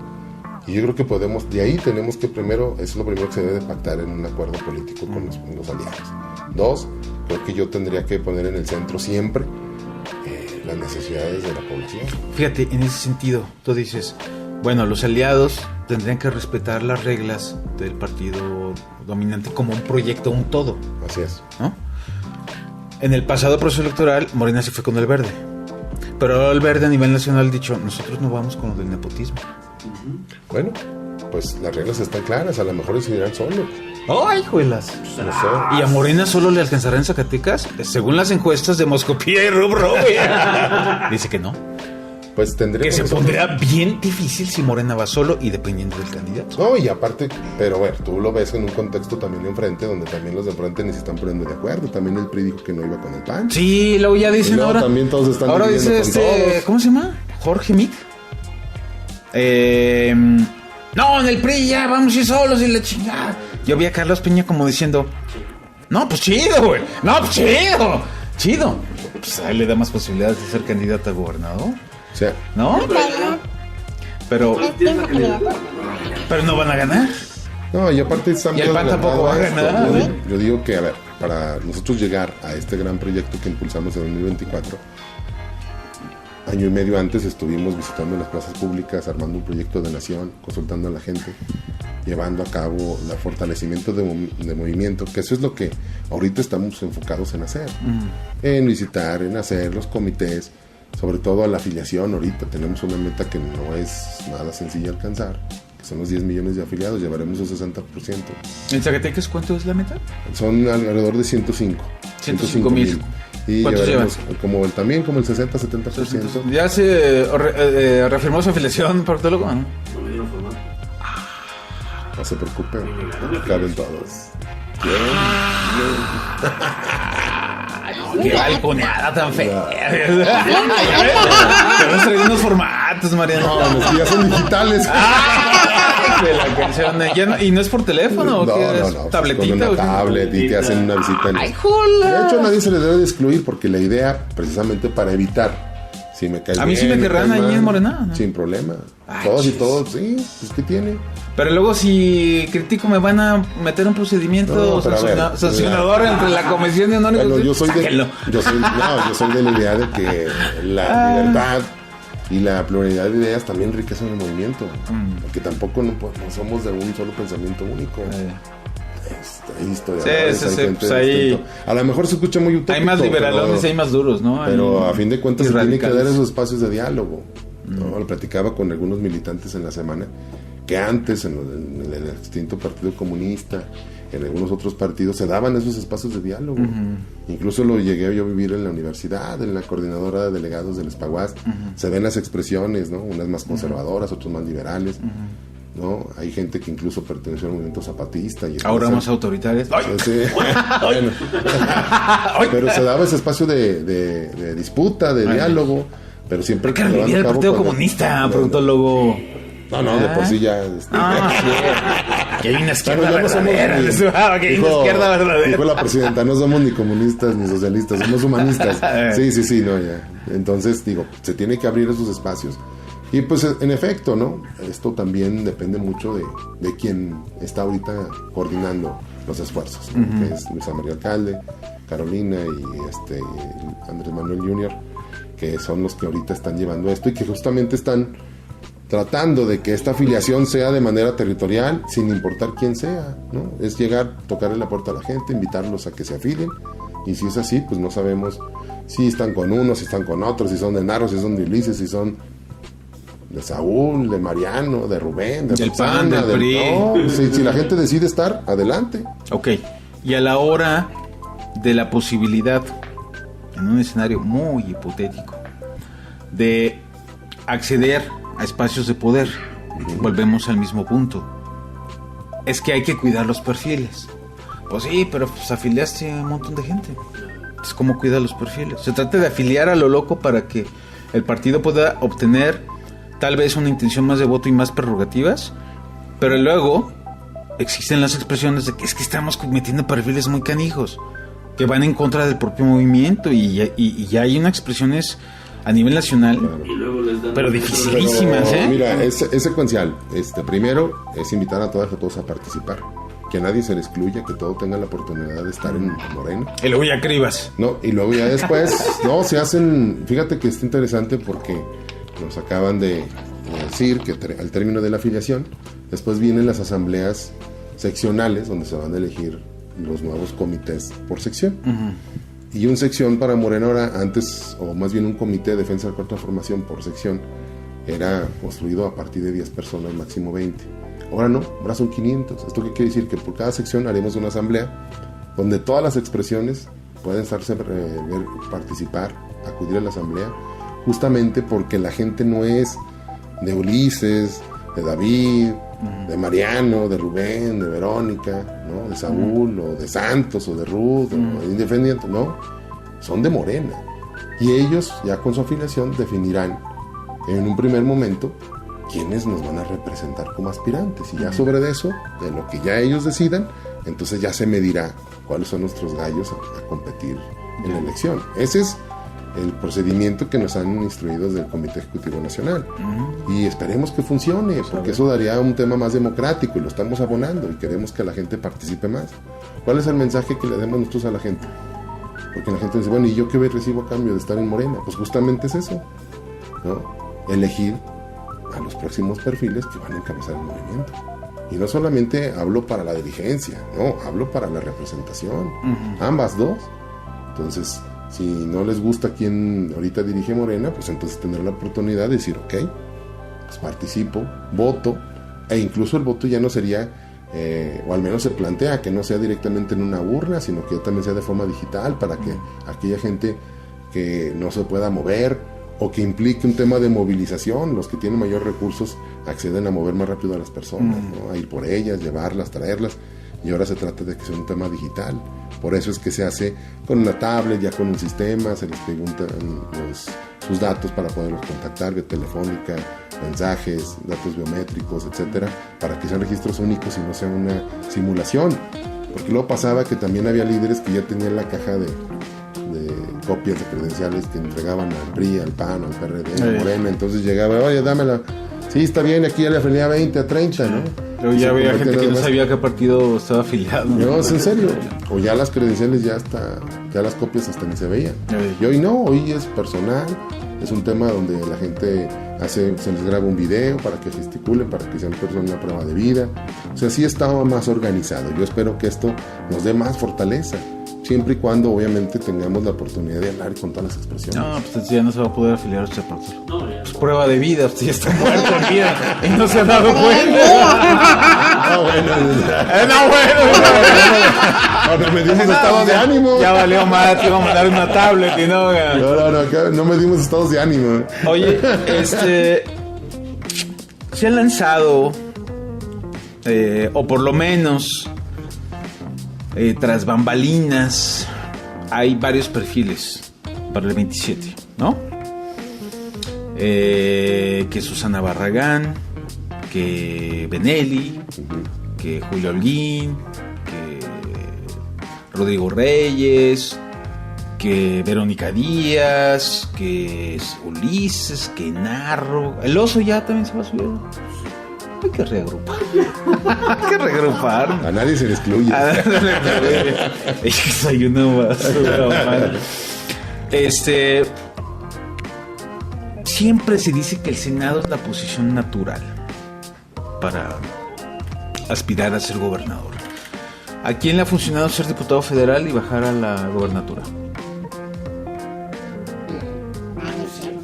Y yo creo que de ahí tenemos que primero, eso es lo primero que se debe de pactar en un acuerdo político con los aliados. Dos, creo que yo tendría que poner en el centro siempre las necesidades de la población. Fíjate, en ese sentido, tú dices, bueno, los aliados tendrían que respetar las reglas del partido dominante como un proyecto, un todo, Así es. ¿no? En el pasado proceso electoral, Morena se fue con el verde. Pero ahora el verde a nivel nacional ha dicho, nosotros no vamos con lo del nepotismo. Bueno, pues las reglas están claras, a lo mejor decidirán solos. ¡Ay, juelas! No sé. ¿Y a Morena solo le alcanzará en Zacatecas? Según las encuestas de Moscopía y Rubro, güey. Dice que no. Pues Que tendremos se nosotros- pondría bien difícil si Morena va solo y dependiendo del candidato. No, y aparte, pero bueno, tú lo ves en un contexto también enfrente, donde también los de enfrente ni se están poniendo de acuerdo. También el PRI dijo que no iba con el PAN. Sí, luego ya dicen Y luego ahora. también todos están ahora dividiendo dice con todos. ¿cómo se llama? Jorge Mick. No, en el PRI ya vamos a ir solos y la chingada. Yo vi a Carlos Peña como diciendo, no, pues chido, güey. No, pues chido. Chido. Pues a él le da más posibilidades de ser candidato a gobernador, O sea, ¿no? Pero no van a ganar. no, y aparte están Y el PAN tampoco va a ganar, Yo, ¿eh? yo digo que, a ver, para nosotros llegar a este gran proyecto que impulsamos en 2024, año y medio antes estuvimos visitando las plazas públicas, armando un proyecto de nación, consultando a la gente, llevando a cabo el fortalecimiento de movimiento, que eso es lo que ahorita estamos enfocados en hacer, en visitar, en hacer los comités, sobre todo a la afiliación. Ahorita tenemos una meta que no es nada sencilla alcanzar, que son los 10 millones de afiliados, llevaremos el 60%. ¿En Zacatecas cuánto es la meta? Son alrededor de 105. 105,000. Y ¿Cuántos llevaremos también como el 60-70%. ¿Ya se reafirmó su afiliación proctólogo? ¿No? No me dieron formato. No se preocupen, caben todos. ¡Qué balconeada tan fea! Te vas a traer unos formatos, Mariano. No, los que ya son digitales. De la canción. ¿Y no es por teléfono? ¿O qué es? Pues ¿Tabletita? con o una qué? tablet y te hacen una visita. ¡Ay, jola! De hecho, a nadie se le debe de excluir porque la idea, precisamente para evitar, si me caes A mí sí bien, me querrán caes ahí mal, en Morena, ¿no? sin problema. Ay, Todos y chis. todos, sí, pues ¿qué tiene? Pero luego si critico me van a meter un procedimiento No, pero a ver, sancionador entre la Comisión de Honor y Bueno, Justicia. yo soy de la idea de que la libertad y la pluralidad de ideas también enriquecen el movimiento, porque tampoco no somos de un solo pensamiento único. Hay historiadores, Sí, hay gente pues ahí- distinto. A lo mejor se escucha muy utópico. Hay más liberalones y hay más duros, ¿no? Pero Hay- a fin de cuentas y se tienen que radicales. dar esos espacios de diálogo. ¿no? Lo platicaba con algunos militantes en la semana, que antes en el extinto Partido Comunista, en algunos otros partidos, se daban esos espacios de diálogo. Incluso lo llegué yo a vivir en la universidad, en la coordinadora de delegados del Espaguas. Se ven las expresiones, ¿no? Unas más conservadoras, otras más liberales. ¿No? Hay gente que incluso perteneció al movimiento zapatista. Y Ahora entonces- más autoritarias. Sí. Bueno. Pero se daba ese espacio de disputa, de diálogo, pero siempre ¿Qué era el Partido Comunista? Preguntó luego. No, de por sí ya. Sí. Que hay una izquierda verdadera. Dijo la presidenta, no somos ni comunistas ni socialistas, somos humanistas. Sí, no, ya. Entonces, digo, se tiene que abrir esos espacios. Y pues, en efecto, ¿no? Esto también depende mucho de quien está ahorita coordinando los esfuerzos, ¿no? Que es Luisa María Alcalde, Carolina y Andrés Manuel Jr., que son los que ahorita están llevando esto y que justamente están tratando de que esta afiliación sea de manera territorial, sin importar quién sea, ¿no? Es llegar, tocarle la puerta a la gente, invitarlos a que se afilien, y si es así, pues no sabemos si están con unos, si están con otros, si son de Narro, si son de Ulises, si son de Saúl, de Mariano, de Rubén, de del Roxana, PAN, del PRI. No, si la gente decide estar, adelante. Ok, y a la hora de la posibilidad, en un escenario muy hipotético, de acceder a espacios de poder, volvemos al mismo punto. Es que hay que cuidar los perfiles. Pues sí, pero pues afiliaste a un montón de gente. Entonces, ¿cómo cuida los perfiles? Se trata de afiliar a lo loco para que el partido pueda obtener tal vez una intención más de voto y más prerrogativas, pero luego existen las expresiones de que es que estamos metiendo perfiles muy canijos que van en contra del propio movimiento y ya hay unas expresiones a nivel nacional, Y luego les dan pero dificilísimas, ¿eh? Mira, es secuencial. Primero es invitar a todos a participar, que a nadie se le excluya, que todo tenga la oportunidad de estar en Morena. Y luego ya cribas. No, y luego ya después, se hacen, fíjate que está interesante porque nos acaban de decir que al término de la afiliación, después vienen las asambleas seccionales donde se van a elegir los nuevos comités por sección. Y un sección para Morena ahora, antes, o más bien un comité de defensa de la cuarta formación por sección, era construido a partir de 10 personas, máximo 20. Ahora no, ahora son 500. ¿Esto qué quiere decir? Que por cada sección haremos una asamblea donde todas las expresiones pueden estarse, participar, acudir a la asamblea, justamente porque la gente no es de Ulises, de David, de Mariano, de Rubén, de Verónica, ¿no? De Saúl, o de Santos, o de Ruth, o de Independiente, no, son de Morena. Y ellos, ya con su afiliación, definirán en un primer momento quiénes nos van a representar como aspirantes. Y ya sobre eso, de lo que ya ellos decidan, entonces ya se medirá cuáles son nuestros gallos a competir en la elección. Ese es el procedimiento que nos han instruido desde el Comité Ejecutivo Nacional. Y esperemos que funcione, porque eso daría un tema más democrático y lo estamos abonando y queremos que la gente participe más. ¿Cuál es el mensaje que le demos nosotros a la gente? Porque la gente dice, bueno, ¿y yo qué recibo a cambio de estar en Morena? Pues justamente es eso, ¿no? Elegir a los próximos perfiles que van a encabezar el movimiento. Y no solamente hablo para la dirigencia, no, hablo para la representación, ambas dos. Entonces, si no les gusta quien ahorita dirige Morena, pues entonces tendrán la oportunidad de decir, ok, pues participo, voto, e incluso el voto ya no sería, o al menos se plantea que no sea directamente en una urna, sino que también sea de forma digital, para que aquella gente que no se pueda mover, o que implique un tema de movilización, los que tienen mayores recursos acceden a mover más rápido a las personas, ¿no? A ir por ellas, llevarlas, traerlas, y ahora se trata de que sea un tema digital. Por eso es que se hace con una tablet, ya con un sistema, se les preguntan sus datos para poderlos contactar, vía telefónica, mensajes, datos biométricos, etcétera, para que sean registros únicos y no sea una simulación. Porque luego pasaba que también había líderes que ya tenían la caja de copias de credenciales que entregaban al PRI, al PAN, al PRD, a Morena. Entonces llegaba, oye, dámela. Sí, está bien, aquí ya le afilié a 20, a 30, ¿no? Pero ya había gente que no sabía qué partido estaba afiliado. No, es en serio. O ya las credenciales ya las copias hasta ni se veían. Y hoy no, hoy es personal. Es un tema donde la gente se les graba un video para que gesticulen, para que sean personas una prueba de vida. O sea, sí estaba más organizado. Yo espero que esto nos dé más fortaleza, siempre y cuando obviamente tengamos la oportunidad de hablar con todas las expresiones. No, pues ya no se va a poder afiliar a este partido. No, ya. Pues prueba de vida, usted ya está muerto en vida y no se ha dado cuenta. No, medimos estados de ánimo. Ya valió más, te iba a mandar una tablet y no. No, acá no medimos estados de ánimo. Oye, se han lanzado, o por lo menos, tras bambalinas, hay varios perfiles para el 27, ¿no? que Susana Barragán, que Benelli, que Julio Holguín, que Rodrigo Reyes, que Verónica Díaz, que Ulises, que Narro. El Oso ya también se va a subir. Hay que reagrupar. Hay que reagrupar. A nadie se le excluye. Es que soy una basura, man. Siempre se dice que el Senado es la posición natural para aspirar a ser gobernador. ¿A quién le ha funcionado ser diputado federal y bajar a la gobernatura?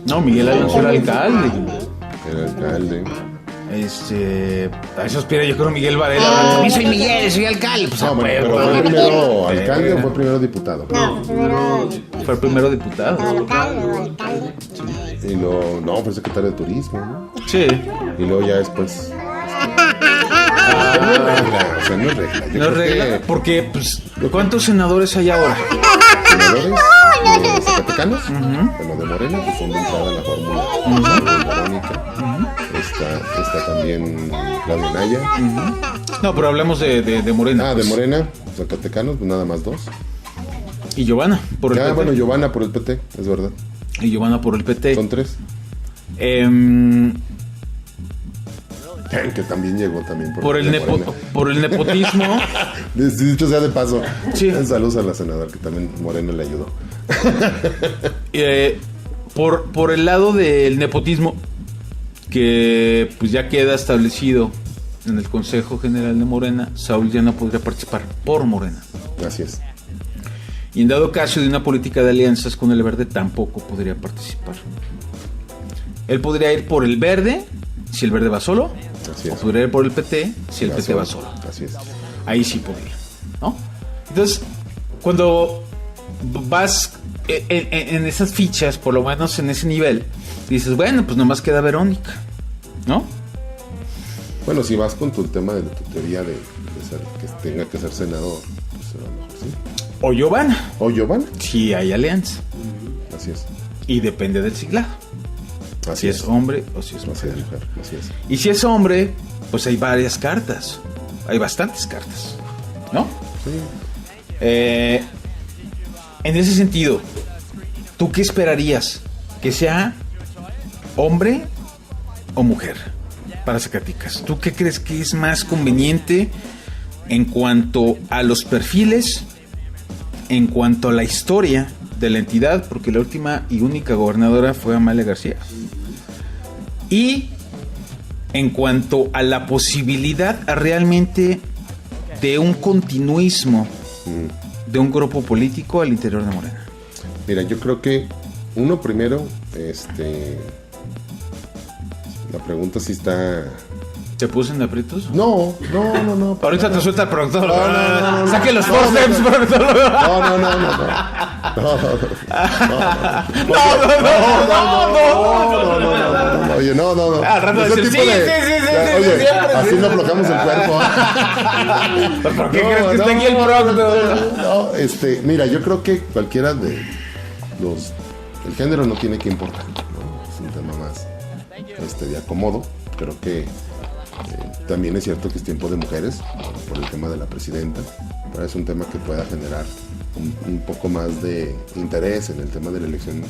No, Miguel Alonso era alcalde. El alcalde. A eso aspira yo creo Miguel Varela. También soy Miguel, soy alcalde. Pues No, bueno, pero ¿fue primero alcalde o fue primero diputado? No, primero fue el primero diputado. alcalde. Y luego, no, fue secretario de turismo, ¿no? Sí. Y luego ya después. O sea, no es regla. Yo No creo regla. que Porque, pues, ¿cuántos senadores hay ahora? senadores zacatecanos, bueno, de Morena, que son de entrada en la fórmula. Verónica. Está también Claudia Naya. No, pero hablamos de Morena. Ah, de pues. Morena, zacatecanos, pues nada más 2. Y Giovanna por el PT. Bueno, Giovanna por el PT, es verdad. Y Giovanna por el PT. Son 3. Que también llegó también por el nepotismo. Dicho sea de paso. Sí. Saludos a la senadora que también Morena le ayudó. Por el lado del nepotismo, que pues ya queda establecido en el Consejo General de Morena, Saúl ya no podría participar por Morena. Así es. Y en dado caso de una política de alianzas con el Verde, tampoco podría participar. Él podría ir por el Verde, si el Verde va solo. Así O es. podría ir por el PT, si el PT va solo. Así es. Ahí sí podría, ¿no? Entonces, cuando vas en esas fichas, por lo menos en ese nivel, dices, bueno, pues nomás queda Verónica, ¿no? Bueno, si vas con tu tema de tu teoría de ser, que tenga que ser senador, pues a lo mejor sí. O Giovanna, O Giovanna. si hay alianza. Así es. Y depende del siglado. Así Si es hombre o si es Así mujer. es, mujer. Así es. Y si es hombre, pues hay varias cartas. Hay bastantes cartas, ¿no? Sí. En ese sentido, ¿tú qué esperarías? ¿Que sea hombre o mujer para Zacatecas? ¿Tú qué crees que es más conveniente en cuanto a los perfiles, en cuanto a la historia de la entidad? Porque la última y única gobernadora fue Amalia García. Y en cuanto a la posibilidad realmente de un continuismo de un grupo político al interior de Morena. Mira, yo creo que uno primero, la pregunta sí está. ¿Te puse en aprietos? No. Ahorita te suelta el productor. No. Saque los forceps, productor. No. Oye, no. Al rato Ese decir, tipo sí, oye, siempre. así no aflojamos el cuerpo. ¿Por qué crees que está aquí el productor? No, mira, yo creo que cualquiera de los. El género no tiene que importar, ¿no? Es un tema más de acomodo. Creo que también es cierto que es tiempo de mujeres, por el tema de la presidenta, pero es un tema que pueda generar un poco más de interés en el tema de la elección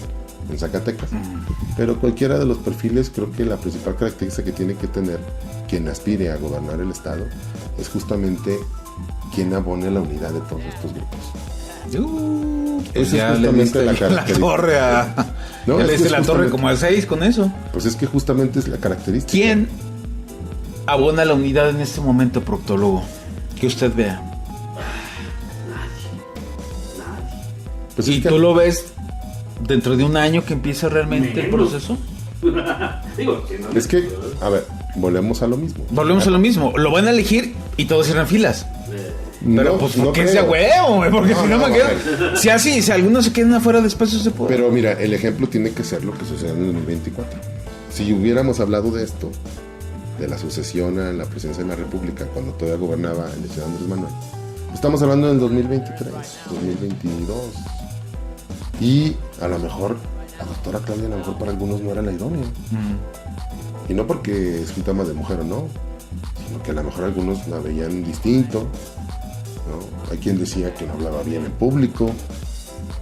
en Zacatecas. Pero cualquiera de los perfiles, creo que la principal característica que tiene que tener quien aspire a gobernar el estado es justamente quien abone la unidad de todos estos grupos. Pues Esa ya es le justamente diste la la característica. torre a... No, ya es le que diste es la torre justamente- como al 6 con eso. Pues es que justamente es la característica. ¿Quién abona la unidad en este momento, proctólogo? Que usted vea. Pues ¿Y es que- tú lo ves dentro de un año que empieza realmente el proceso? Digo, que no Es que, a ver, volvemos a lo mismo. Volvemos a lo mismo. Lo van a elegir y todos cierran filas. Pero No, pues no porque creo. es de huevo, güey, porque No, si no no, me a quedo. ver. Si así, si algunos se quedan afuera de espacios de poder. Pero mira, el ejemplo tiene que ser lo que sucede en el 2024. Si hubiéramos hablado de esto, de la sucesión a la presidencia de la República, cuando todavía gobernaba el licenciado Andrés Manuel, estamos hablando del 2023, 2022. Y a lo mejor la doctora Claudia a lo mejor para algunos no era la idónea. Y no porque es un tema de mujer o no, sino que a lo mejor algunos la veían distinto, ¿no? Hay quien decía que no hablaba bien en público,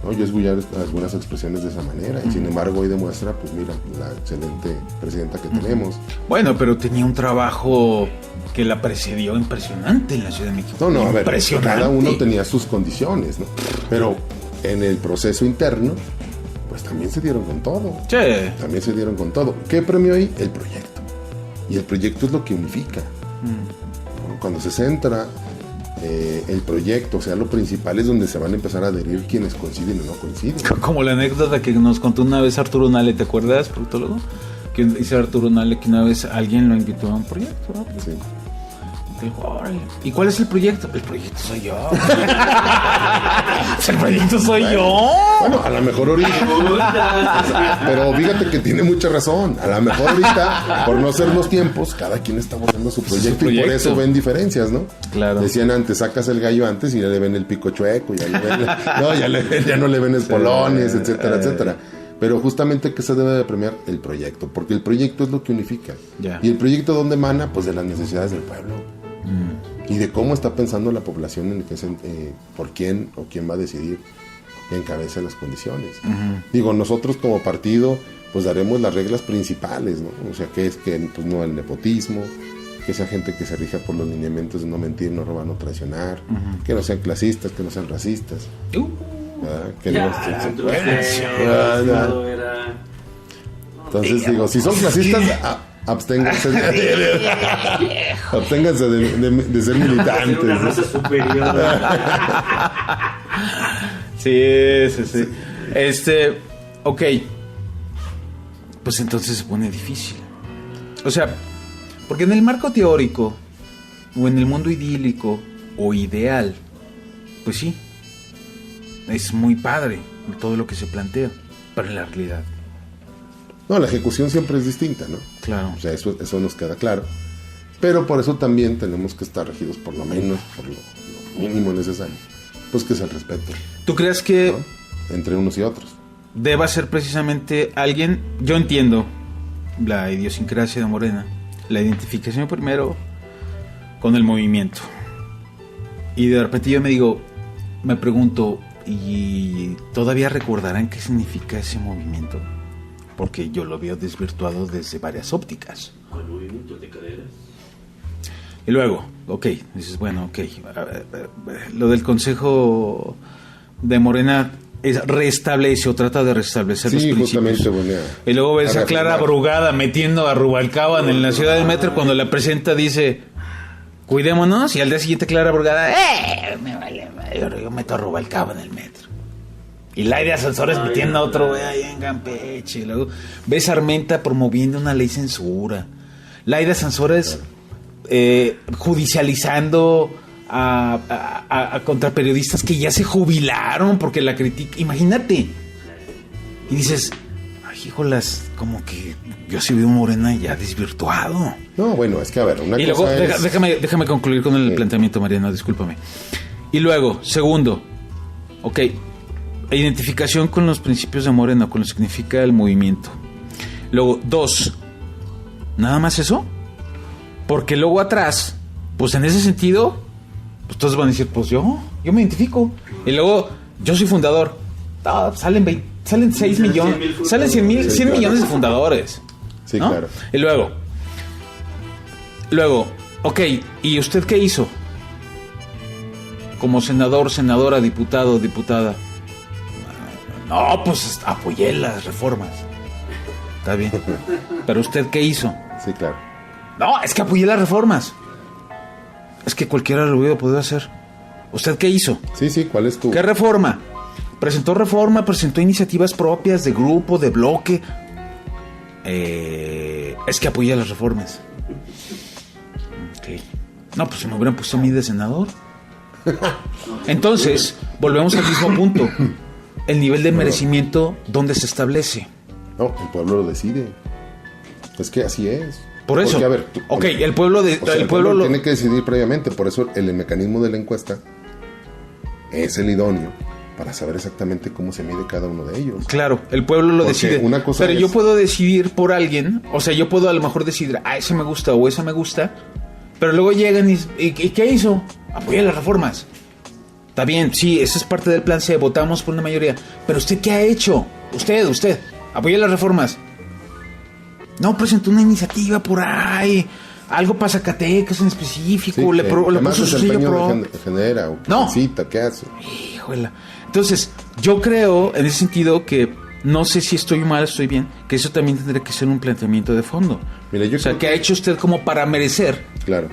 ¿no? Yo escuché algunas expresiones de esa manera, y sin embargo hoy demuestra, pues mira, la excelente presidenta que tenemos. Bueno, pero tenía un trabajo que la precedió impresionante en la Ciudad de México. No, a ver, impresionante. cada uno tenía sus condiciones, ¿no? Pero en el proceso interno, pues también se dieron con todo. Sí. También se dieron con todo. ¿Qué premio hay? El proyecto. Y el proyecto es lo que unifica. ¿No? Cuando se centra el proyecto, o sea, lo principal es donde se van a empezar a adherir quienes coinciden o no coinciden. Como la anécdota que nos contó una vez Arturo Nale, ¿te acuerdas, proctólogo? Que dice Arturo Nale que una vez alguien lo invitó a un proyecto, ¿no? Sí. Dijo, órale. ¿Y cuál es el proyecto? El proyecto soy yo. El proyecto soy yo. Bueno, a lo mejor ahorita. Pero fíjate que tiene mucha razón. A lo mejor ahorita, por no ser los tiempos, cada quien está buscando su proyecto, y por eso ven diferencias, ¿no? Claro. Decían antes, sacas el gallo antes y ya le ven el pico chueco, ya le ven, ya no le ven espolones, etcétera, etcétera. Pero justamente, ¿qué se debe de premiar? El proyecto, porque el proyecto es lo que unifica. Ya. ¿Y el proyecto dónde emana? Pues de las necesidades del pueblo. Y de cómo está pensando la población en por quién o quién va a decidir en cabeza las condiciones. Digo, nosotros como partido pues daremos las reglas principales, ¿no? O sea, que es que pues, no el nepotismo, que sea gente que se rija por los lineamientos de no mentir, no robar, no traicionar, que no sean clasistas, que no sean racistas, ¿verdad? Que no entonces digo, si son clasistas, absténganse de ser militantes. Una raza superior. Sí. Ok. Pues entonces se pone difícil. O sea, porque en el marco teórico, o en el mundo idílico, o ideal, pues sí, es muy padre todo lo que se plantea, pero en la realidad. No, la ejecución siempre es distinta, ¿no? Claro. O sea, eso nos queda claro. Pero por eso también tenemos que estar regidos por lo menos, por lo mínimo necesario. Pues que es el respeto. ¿Tú crees que entre unos y otros deba ser precisamente alguien? Yo entiendo la idiosincrasia de Morena, la identificación primero con el movimiento. Y de repente yo me pregunto, ¿y todavía recordarán qué significa ese movimiento? Porque yo lo veo desvirtuado desde varias ópticas. ¿Con movimiento de caderas? Y luego, dices, bueno, lo del Consejo de Morena restablece o trata de restablecer los principios. Justamente, y luego ves a Clara Brugada metiendo a Rubalcaba en la Ciudad del Metro, cuando la presenta dice, cuidémonos, y al día siguiente Clara Brugada, me vale, yo meto a Rubalcaba en el metro. Y Laida Sansores metiendo a otro güey ahí en Campeche. Y luego ves a Armenta promoviendo una ley censura. Laida Sansores judicializando a contraperiodistas que ya se jubilaron porque la critican. Imagínate. Y dices, ay, híjolas, como que yo sí veo un Morena ya desvirtuado. No, bueno, es que a ver, una y cosa luego, es... déjame concluir con el planteamiento, Mariano, discúlpame. Y luego, segundo, identificación con los principios de Morena, con lo que significa el movimiento. Luego, 2, ¿nada más eso? Porque luego atrás, pues en ese sentido, pues todos van a decir, pues yo me identifico. Y luego, yo soy fundador. Salen 6 millones, salen 100 millones de fundadores. Sí, ¿no? claro. Y luego, ¿y usted qué hizo? Como senador, senadora, diputado, diputada. No, pues apoyé las reformas. Está bien. ¿Pero usted qué hizo? Sí, claro. No, es que apoyé las reformas. Es que cualquiera lo hubiera podido hacer. ¿Usted qué hizo? Sí, ¿cuál es tu...? ¿Qué reforma? Presentó iniciativas propias de grupo, de bloque. Es que apoyé las reformas. No, pues me hubieran puesto a mí de senador. Entonces, volvemos al mismo punto. El nivel de merecimiento, ¿dónde se establece? No, el pueblo lo decide. Es que así es. Por eso. Porque, a ver, el pueblo el pueblo lo tiene que decidir previamente. Por eso el mecanismo de la encuesta es el idóneo para saber exactamente cómo se mide cada uno de ellos. Claro, el pueblo lo Porque decide. una cosa pero es- yo puedo decidir por alguien, o sea, yo puedo a lo mejor decidir, ese me gusta o esa me gusta, pero luego llegan y ¿qué hizo? Apoya las reformas. Está bien, sí, eso es parte del plan C, votamos por una mayoría. Pero ¿usted qué ha hecho? Usted, apoya las reformas. No, presentó una iniciativa por ahí, algo para Zacatecas en específico, Sí, le además puso su sello desempeño pro. genera, o que No. necesita, ¿qué hace? Híjole. Entonces, yo creo, en ese sentido, que no sé si estoy mal, estoy bien, que eso también tendría que ser un planteamiento de fondo. Mira, yo O sea, creo ¿qué ha hecho usted como para merecer Claro,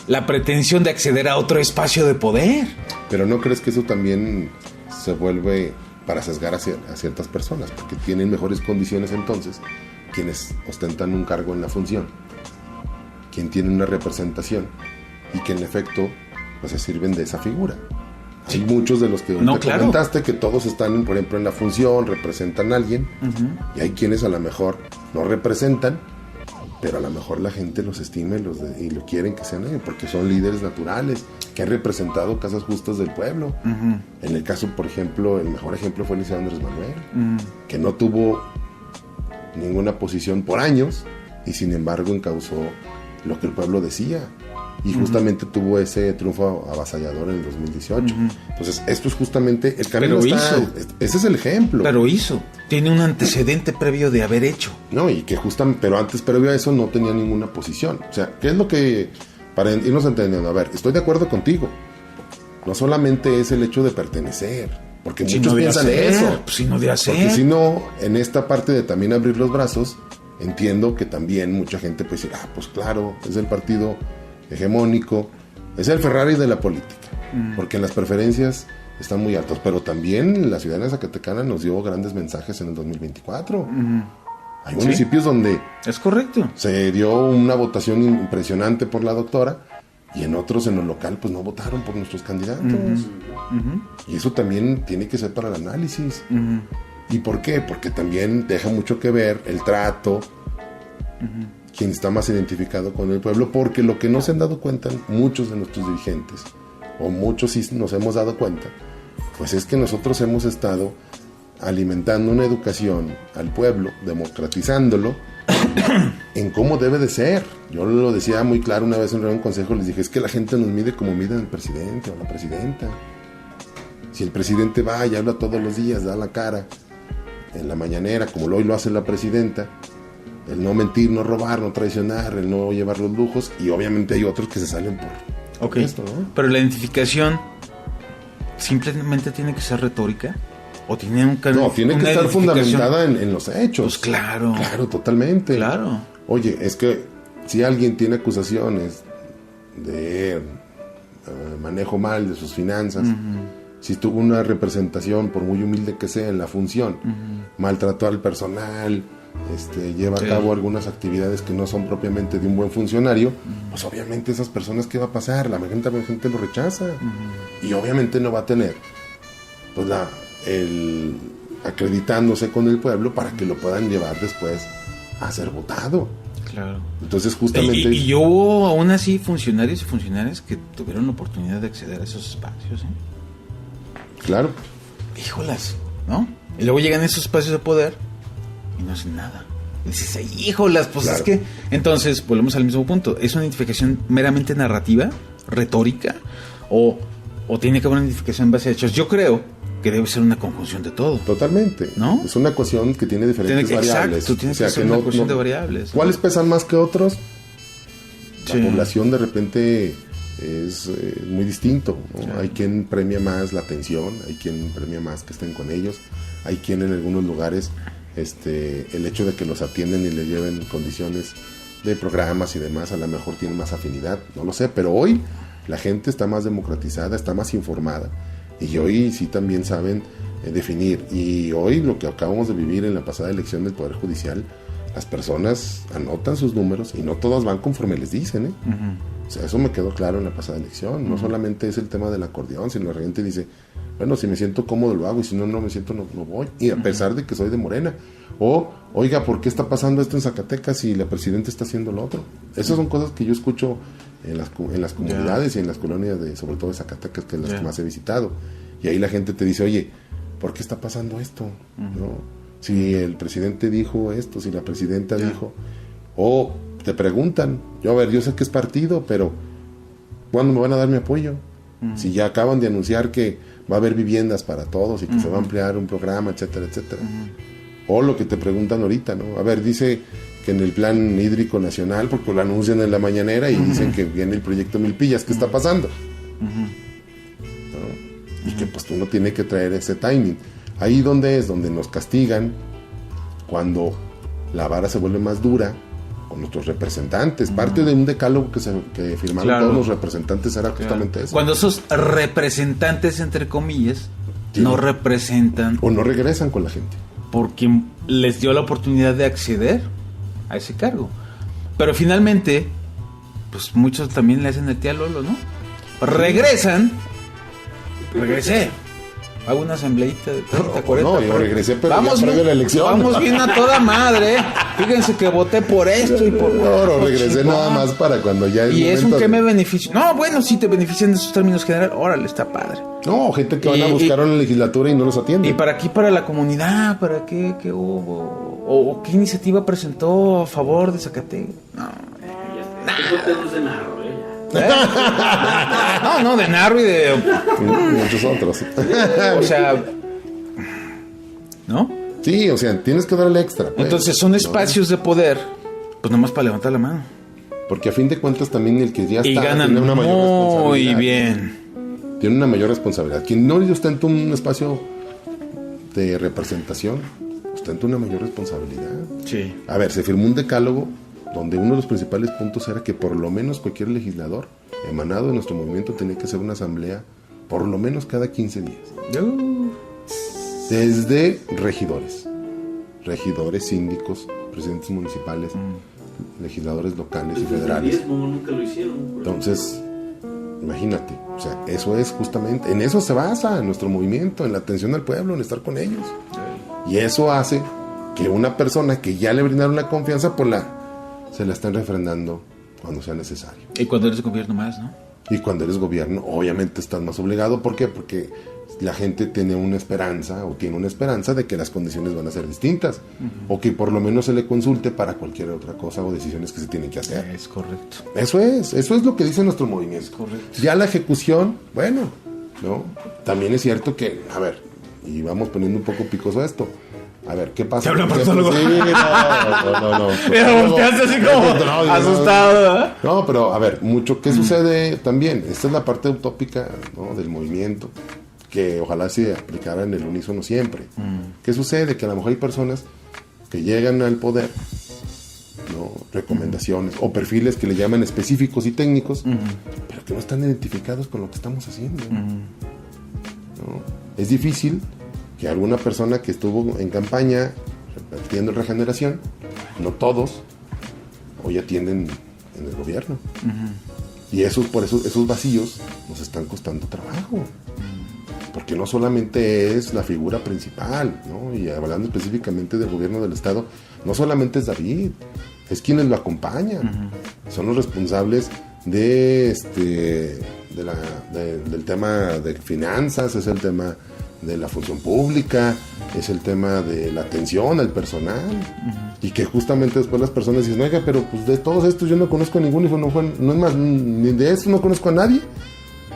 la pretensión de acceder a otro espacio de poder? pero ¿no crees que eso también se vuelve para sesgar a ciertas personas? Porque tienen mejores condiciones entonces quienes ostentan un cargo en la función, quien tiene una representación y que en efecto pues se sirven de esa figura. Hay muchos de los que ahorita claro. comentaste que todos están, por ejemplo, en la función, representan a alguien, y hay quienes a lo mejor no representan, pero a lo mejor la gente los estima y lo quieren que sean ellos, porque son líderes naturales, que han representado casas justas del pueblo. En el caso, por ejemplo, el mejor ejemplo fue Luis Andrés Manuel, que no tuvo ninguna posición por años, y sin embargo encauzó lo que el pueblo decía. Y justamente tuvo ese triunfo avasallador en el 2018. Entonces, esto es justamente el camino. Pero hizo. Ese es el ejemplo. Pero tiene un antecedente previo de haber hecho. No, y que justamente, pero antes, previo a eso, no tenía ninguna posición. O sea, ¿qué es lo que, para irnos entendiendo? A ver, estoy de acuerdo contigo. No solamente es el hecho de pertenecer, porque muchos Sino de piensan hacer, eso. sino de hacer. Porque si no, en esta parte de también abrir los brazos, entiendo que también mucha gente puede decir, pues claro, es el partido hegemónico, es el Ferrari de la política, porque en las preferencias están muy altos, pero también la ciudadanía zacatecana nos dio grandes mensajes en el 2024. Hay municipios donde Es correcto. se dio una votación impresionante por la doctora, y en otros, en lo local, pues no votaron por nuestros candidatos. Y eso también tiene que ser para el análisis. ¿Y por qué? Porque también deja mucho que ver el trato, quien está más identificado con el pueblo, porque lo que no se han dado cuenta muchos de nuestros dirigentes, o muchos sí nos hemos dado cuenta, pues es que nosotros hemos estado alimentando una educación al pueblo, democratizándolo en cómo debe de ser. Yo lo decía muy claro una vez en un consejo, les dije, es que la gente nos mide como mide el presidente o la presidenta. Si el presidente va y habla todos los días, da la cara en la mañanera, como hoy lo hace la presidenta, el no mentir, no robar, no traicionar, el no llevar los lujos, y obviamente hay otros que se salen por esto, ¿no? Pero la identificación simplemente tiene que ser retórica, o tiene un No, tiene que estar fundamentada en los hechos. Pues claro. Claro, totalmente. Claro. Oye, es que si alguien tiene acusaciones de manejo mal de sus finanzas, si tuvo una representación, por muy humilde que sea, en la función, maltrató al personal, lleva a cabo algunas actividades que no son propiamente de un buen funcionario, pues obviamente esas personas, ¿qué va a pasar? La gente lo rechaza, y obviamente no va a tener pues acreditándose con el pueblo para que lo puedan llevar después a ser votado. Claro. Entonces justamente Y hubo aún así funcionarios y funcionarias que tuvieron la oportunidad de acceder a esos espacios, claro, híjolas, ¿no? Y luego llegan esos espacios de poder y no hacen nada. Y dices, híjolas, pues Claro. es que... Entonces, volvemos al mismo punto. ¿Es una identificación meramente narrativa, retórica? ¿O tiene que haber una identificación en base a hechos? Yo creo que debe ser una conjunción de todo. totalmente, ¿No? Es una ecuación que tiene diferentes variables. Exacto, tiene que ser una ecuación de variables, ¿no? ¿Cuáles pesan más que otros? Sí. La población de repente es muy distinto, ¿no? Claro. Hay quien premia más la atención, hay quien premia más que estén con ellos, hay quien en algunos lugares el hecho de que los atienden y les lleven condiciones de programas y demás, a lo mejor tiene más afinidad, no lo sé, pero hoy la gente está más democratizada, está más informada, y hoy sí también saben definir. Y hoy lo que acabamos de vivir en la pasada elección del Poder Judicial, las personas anotan sus números y no todas van conforme les dicen, O sea, eso me quedó claro en la pasada elección. No solamente es el tema del acordeón, sino la gente dice, bueno, si me siento cómodo lo hago, y si no me siento no voy, y a pesar de que soy de Morena. O, oiga, ¿por qué está pasando esto en Zacatecas si la presidenta está haciendo lo otro? Esas son cosas que yo escucho en las comunidades y en las colonias, sobre todo de Zacatecas, que es las que más he visitado. Y ahí la gente te dice, oye, ¿por qué está pasando esto? ¿No? Si el presidente dijo esto, si la presidenta dijo, o te preguntan, yo sé que es partido, pero ¿cuándo me van a dar mi apoyo? Si ya acaban de anunciar que va a haber viviendas para todos y que se va a ampliar un programa, etcétera, etcétera. O lo que te preguntan ahorita, ¿no? A ver, dice que en el plan hídrico nacional, porque lo anuncian en la mañanera y dicen que viene el proyecto Milpillas, ¿qué está pasando? ¿No? Y que pues uno tiene que traer ese timing. Ahí donde nos castigan cuando la vara se vuelve más dura con nuestros representantes. Parte de un decálogo que firmaron todos los representantes era justamente eso. Cuando esos representantes, entre comillas, no representan o no regresan con la gente, porque les dio la oportunidad de acceder a ese cargo. Pero finalmente, pues muchos también le hacen el tía Lolo, ¿no? Regresé. Hago una asambleíta de 30, 40. No, yo regresé, pero vamos ya previo a la elección. Vamos bien a toda madre. Fíjense que voté por esto y por... No, regresé nada más para cuando ya... ¿Y es un que me beneficia? No, bueno, sí te benefician de esos términos generales. Órale, está padre. No, gente que van a buscar en la legislatura y no los atiende. ¿Y para aquí, para la comunidad? ¿Para qué hubo? ¿O qué iniciativa presentó a favor de Zacatecas? No. No, de Narro y de muchos otros. O sea, ¿no? Sí, o sea, tienes que darle extra, pues. Entonces son espacios de poder, pues nomás para levantar la mano. Porque a fin de cuentas también el que ya está y ganan tiene una mayor responsabilidad. Muy bien. Tiene una mayor responsabilidad. Quien no ostenta un espacio de representación, ostenta una mayor responsabilidad. Sí. A ver, se firmó un decálogo donde uno de los principales puntos era que por lo menos cualquier legislador emanado de nuestro movimiento tenía que hacer una asamblea por lo menos cada 15 días. Desde regidores, síndicos, presidentes municipales, legisladores locales y federales. Nunca lo hicieron. Entonces, imagínate, o sea, eso es justamente, en eso se basa nuestro movimiento, en la atención al pueblo, en estar con ellos. Y eso hace que una persona que ya le brindaron la confianza, pues se la están refrendando cuando sea necesario. Y cuando eres gobierno más, ¿no? Y cuando eres gobierno, obviamente estás más obligado. ¿Por qué? Porque la gente tiene una esperanza de que las condiciones van a ser distintas. O que por lo menos se le consulte para cualquier otra cosa o decisiones que se tienen que hacer. Es correcto. Eso es lo que dice nuestro movimiento. Es correcto. Ya la ejecución, bueno, ¿no? También es cierto que, a ver, y vamos poniendo un poco picoso a esto. A ver, ¿qué pasa? ¿Te habla proctólogo? Sí, no. Mira, volteaste así como asustado, ¿eh? No, pero a ver, ¿qué sucede también? Esta es la parte utópica, ¿no?, del movimiento, que ojalá se aplicara en el unísono siempre. ¿Qué sucede? Que a lo mejor hay personas que llegan al poder, ¿no?, recomendaciones o perfiles que le llaman específicos y técnicos, pero que no están identificados con lo que estamos haciendo. ¿No? Es difícil que alguna persona que estuvo en campaña repartiendo regeneración, no todos, hoy atienden en el gobierno. Y esos vacíos nos están costando trabajo. Porque no solamente es la figura principal, ¿no? Y hablando específicamente del gobierno del estado, no solamente es David, es quienes lo acompañan. Son los responsables del tema de finanzas, es el tema de la función pública, es el tema de la atención al personal. Y que justamente después las personas dicen, oiga, pero pues de todos estos yo no conozco a ninguno, no es más, ni de eso no conozco a nadie.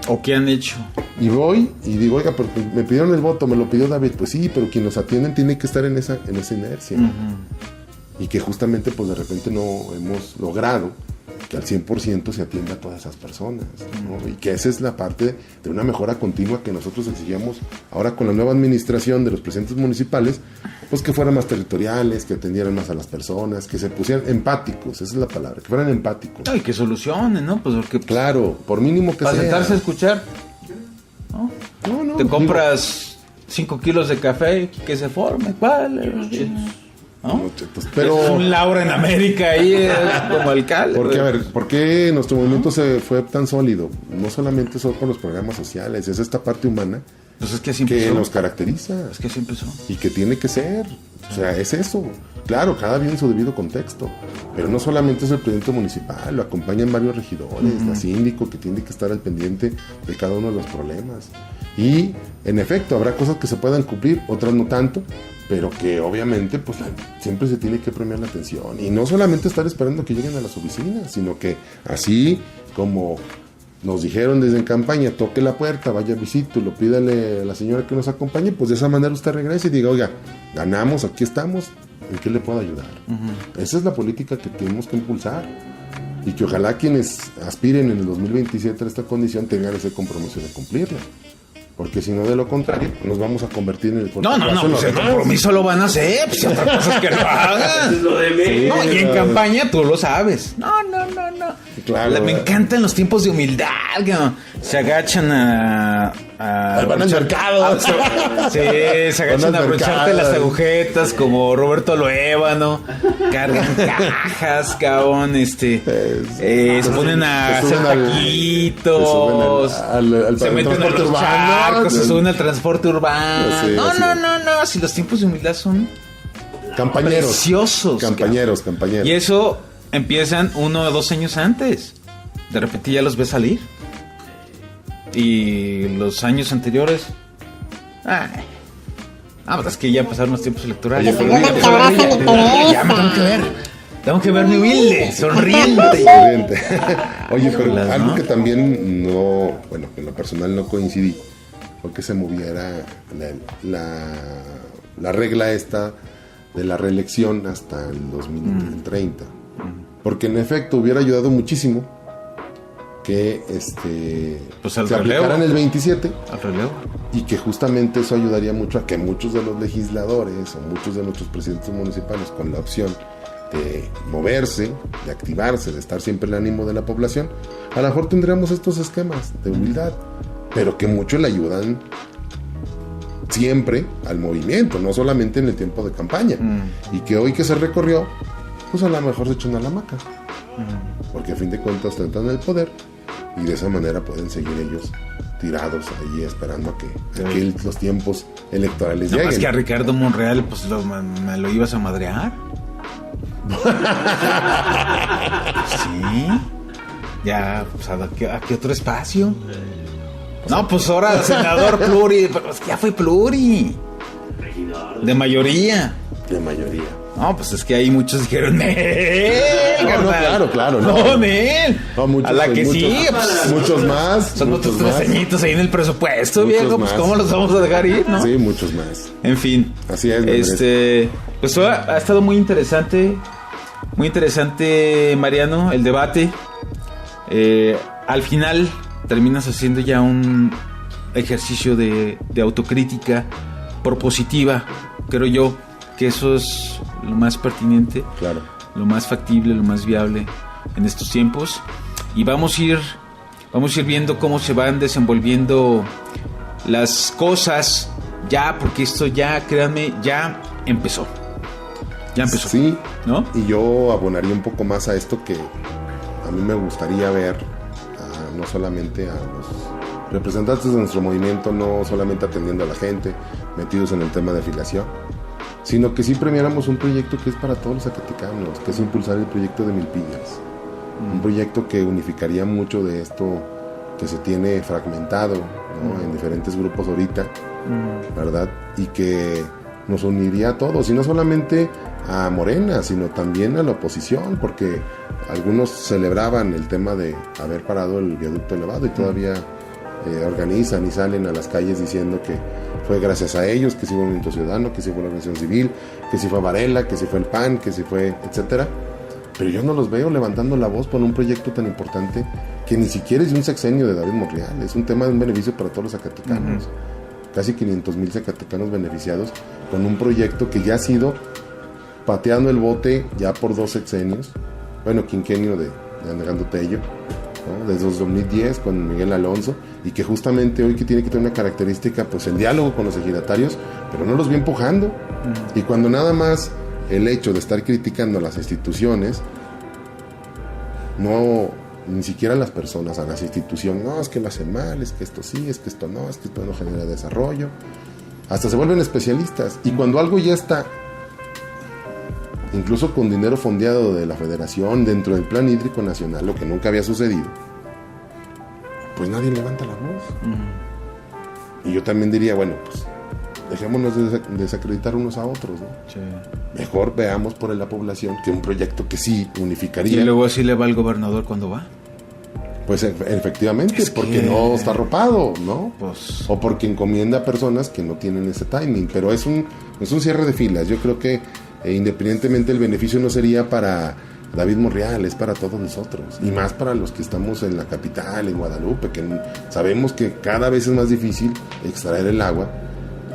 ¿O qué han hecho? Y voy y digo, oiga, pero pues, me pidieron el voto, me lo pidió David. Pues sí, pero quien nos atienden tiene que estar en esa inercia. Y que justamente pues de repente no hemos logrado que al 100% se atienda a todas esas personas, ¿no? Y que esa es la parte de una mejora continua que nosotros exigíamos ahora con la nueva administración de los presidentes municipales, pues que fueran más territoriales, que atendieran más a las personas, que se pusieran empáticos, esa es la palabra, que fueran empáticos. Y que solucionen, ¿no? Pues porque claro, por mínimo que sea. Para sentarse a escuchar, ¿no? No, te compras 5 kilos de café, que se forme, ¿cuál? ¿No? Pero es un Laura en América ahí como alcalde. Porque, a ver, ¿por qué nuestro movimiento se fue tan sólido? No solamente son por los programas sociales, es esta parte humana pues es que, así empezó. Nos caracteriza. Es que así empezó. Y que tiene que ser. O sea, es eso. Claro, cada bien en su debido contexto. Pero no solamente es el presidente municipal, lo acompañan varios regidores, la síndico que tiene que estar al pendiente de cada uno de los problemas. Y en efecto, habrá cosas que se puedan cumplir, otras no tanto, pero que obviamente pues siempre se tiene que premiar la atención. Y no solamente estar esperando que lleguen a las oficinas, sino que así como nos dijeron desde en campaña, toque la puerta, vaya visítelo, pídale a la señora que nos acompañe, pues de esa manera usted regrese y diga, oiga, ganamos, aquí estamos, ¿en qué le puedo ayudar? Esa es la política que tenemos que impulsar. Y que ojalá quienes aspiren en el 2027 a esta condición tengan ese compromiso de cumplirla. Porque si no, de lo contrario, nos vamos a convertir en el No, pues el compromiso lo van a hacer, pues otra cosa es que lo hagan. Es lo de menos. No, y en campaña tú lo sabes. No. Claro, Me encantan los tiempos de humildad, que se agachan van al mercado. Sí, se agachan a abrocharte las agujetas como Roberto Loévano, cargan cajas, cabrón, se ponen a hacer taquitos, se meten a los charcos, se suben al transporte urbano. Sí, no, si los tiempos de humildad son campañeros, preciosos. Compañeros. Y eso empiezan 1 o 2 años antes. De repente ya los ves salir. Y los años anteriores. Pues es que ya pasaron los tiempos electorales. Oye, pero que abrace mi interés. Ya me tengo que ver. Tengo que verme humilde, sonriente. Oye, pero ¿no? algo que también no, bueno, en lo personal no coincidí, fue que se moviera la regla esta de la reelección hasta el 2030. Porque en efecto hubiera ayudado muchísimo que pues se aplicara en el 27 al relevo, y que justamente eso ayudaría mucho a que muchos de los legisladores o muchos de nuestros presidentes municipales, con la opción de moverse, de activarse, de estar siempre en el ánimo de la población, a lo mejor tendríamos estos esquemas de humildad, pero que mucho le ayudan siempre al movimiento, no solamente en el tiempo de campaña. Y que hoy que se recorrió, pues a lo mejor se echan a la hamaca, porque a fin de cuentas tendrán el poder y de esa manera pueden seguir ellos tirados ahí esperando a que los tiempos electorales lleguen. Más que a Ricardo Monreal, pues me lo ibas a madrear. Sí. Ya, pues ¿a qué otro espacio? No, pues ahora senador pluri, pero es que ya fue pluri. De mayoría. No, pues es que ahí muchos dijeron, Claro. No, Nel. No, muchos, a la que sí. Muchos más. Son otros 3 añitos ahí en el presupuesto, Muchos viejo. Pues más. cómo los vamos a dejar ir, ¿no? Sí, muchos más. En fin. Así es. Pues ha estado muy interesante. Muy interesante, Mariano, el debate. Al final terminas haciendo ya un ejercicio de autocrítica propositiva. Creo yo que eso es lo más pertinente, Claro. lo más factible, lo más viable en estos tiempos. Y vamos a ir viendo cómo se van desenvolviendo las cosas ya, porque esto ya, créanme, ya empezó. Sí, ¿no? Y yo abonaría un poco más a esto, que a mí me gustaría ver no solamente a los representantes de nuestro movimiento, no solamente atendiendo a la gente, metidos en el tema de afiliación, sino que sí premiáramos un proyecto que es para todos los zacatecanos, que es impulsar el proyecto de Milpillas. Un proyecto que unificaría mucho de esto que se tiene fragmentado, ¿no? En diferentes grupos ahorita, ¿verdad? Y que nos uniría a todos, y no solamente a Morena, sino también a la oposición, porque algunos celebraban el tema de haber parado el viaducto elevado y todavía organizan y salen a las calles diciendo que fue gracias a ellos, que sí fue el Movimiento Ciudadano, que sí fue la Organización Civil, que sí fue Varela, que sí fue el PAN, que sí fue, etcétera. Pero yo no los veo levantando la voz por un proyecto tan importante que ni siquiera es de un sexenio de David Monreal, es un tema de un beneficio para todos los zacatecanos. Casi 500,000 zacatecanos beneficiados con un proyecto que ya ha sido pateando el bote ya por 2 sexenios, bueno, quinquenio de Alejandro Tello, ¿no? Desde 2010 con Miguel Alonso, y que justamente hoy que tiene que tener una característica, pues el diálogo con los ejidatarios, pero no los vi empujando. Y cuando nada más el hecho de estar criticando a las instituciones, ni siquiera a las personas, a las instituciones, no, es que lo hacen mal, es que esto sí, es que esto no, es que esto no genera desarrollo, hasta se vuelven especialistas. Y cuando algo ya está, incluso con dinero fondeado de la Federación dentro del Plan Hídrico Nacional, lo que nunca había sucedido, pues nadie levanta la voz. Y yo también diría, bueno, pues dejémonos de desacreditar unos a otros, ¿no? Sí. Mejor veamos por la población que un proyecto que sí unificaría. Y luego así le va al gobernador cuando va. Pues efectivamente, Es porque que- no está arropado, ¿no? Pues O porque encomienda a personas que no tienen ese timing. Pero es un cierre de filas. Yo creo que independientemente el beneficio no sería para David Monreal, es para todos nosotros. Y más para los que estamos en la capital, en Guadalupe, que sabemos que cada vez es más difícil extraer el agua.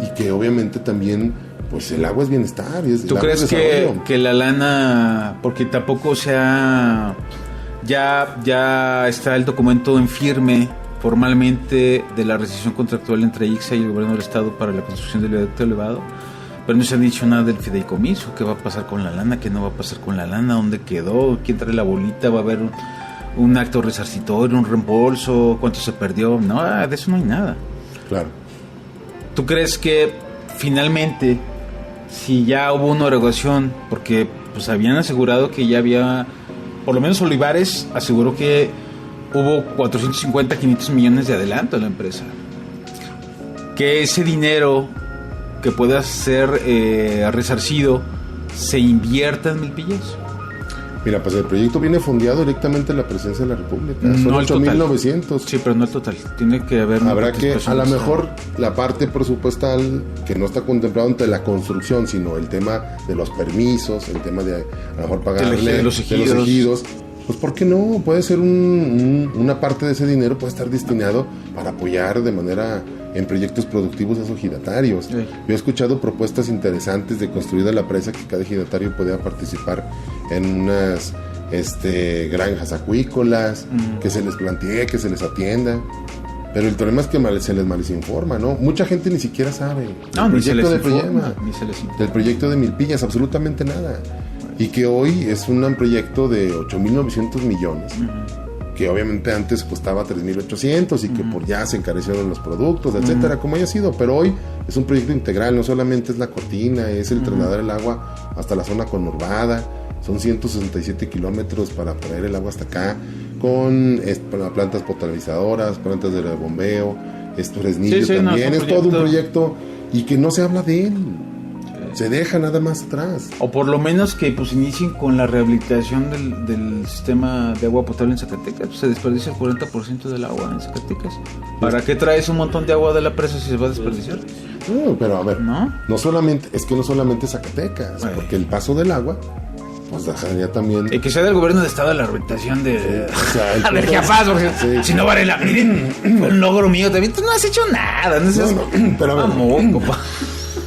Y que obviamente también, pues el agua es bienestar. Y ¿tú crees que la lana, porque tampoco sea, ya está el documento en firme formalmente de la rescisión contractual entre ICSA y el gobierno del estado para la construcción del viaducto elevado, pero no se ha dicho nada del fideicomiso? ¿Qué va a pasar con la lana? ¿Qué no va a pasar con la lana? ¿Dónde quedó? ¿Quién trae la bolita? ¿Va a haber un acto resarcitorio, un reembolso? ¿Cuánto se perdió? No, de eso no hay nada. Claro. ¿Tú crees que finalmente, si ya hubo una erogación, porque pues habían asegurado que ya había, por lo menos Olivares aseguró que hubo 450, 500 millones de adelanto en la empresa, que ese dinero que pueda ser resarcido se invierta en Milpillas? Mira, pues el proyecto viene fondeado directamente en la presidencia de la República. Son No el total. 8.900. Sí, pero no el total. Tiene que haber una Habrá que, a participación lo del mejor, la parte presupuestal que no está contemplado ante la construcción, sino el tema de los permisos, el tema de a lo mejor pagarle de los ejidos. Pues, ¿por qué no? Puede ser una parte de ese dinero puede estar destinado para apoyar de manera en proyectos productivos a esos ejidatarios. Sí. Yo he escuchado propuestas interesantes de construir la presa, que cada ejidatario pueda participar en unas granjas acuícolas, que se les plantee, que se les atienda. Pero el problema es que se les malinforma, ¿no? Mucha gente ni siquiera sabe No, ni se les informa, Proyema, ni se les informa. del proyecto de Milpillas, absolutamente nada. Y que hoy es un proyecto de 8.900 millones, que obviamente antes costaba 3.800 y que por ya se encarecieron los productos, etcétera, como haya sido. Pero hoy es un proyecto integral, no solamente es la cortina, es el trasladar el agua hasta la zona conurbada. Son 167 kilómetros para traer el agua hasta acá, con plantas potabilizadoras, plantas de bombeo, Fresnillo también. Es todo un proyecto y que no se habla de él. Se deja nada más atrás. O por lo menos que pues inicien con la rehabilitación del sistema de agua potable en Zacatecas. Pues se desperdicia el 40% del agua en Zacatecas. ¿Para qué traes un montón de agua de la presa si se va a desperdiciar? No, pero a ver, ¿No? no solamente Zacatecas, Ay. porque el paso del agua, pues dejaría también. Y que sea del gobierno de estado la rehabilitación de O sea, el de punto Chiapas, porque sí. si no vale la. Miren, fue un logro mío también. Tú no has hecho nada. No seas. No, pero a ver. Compa.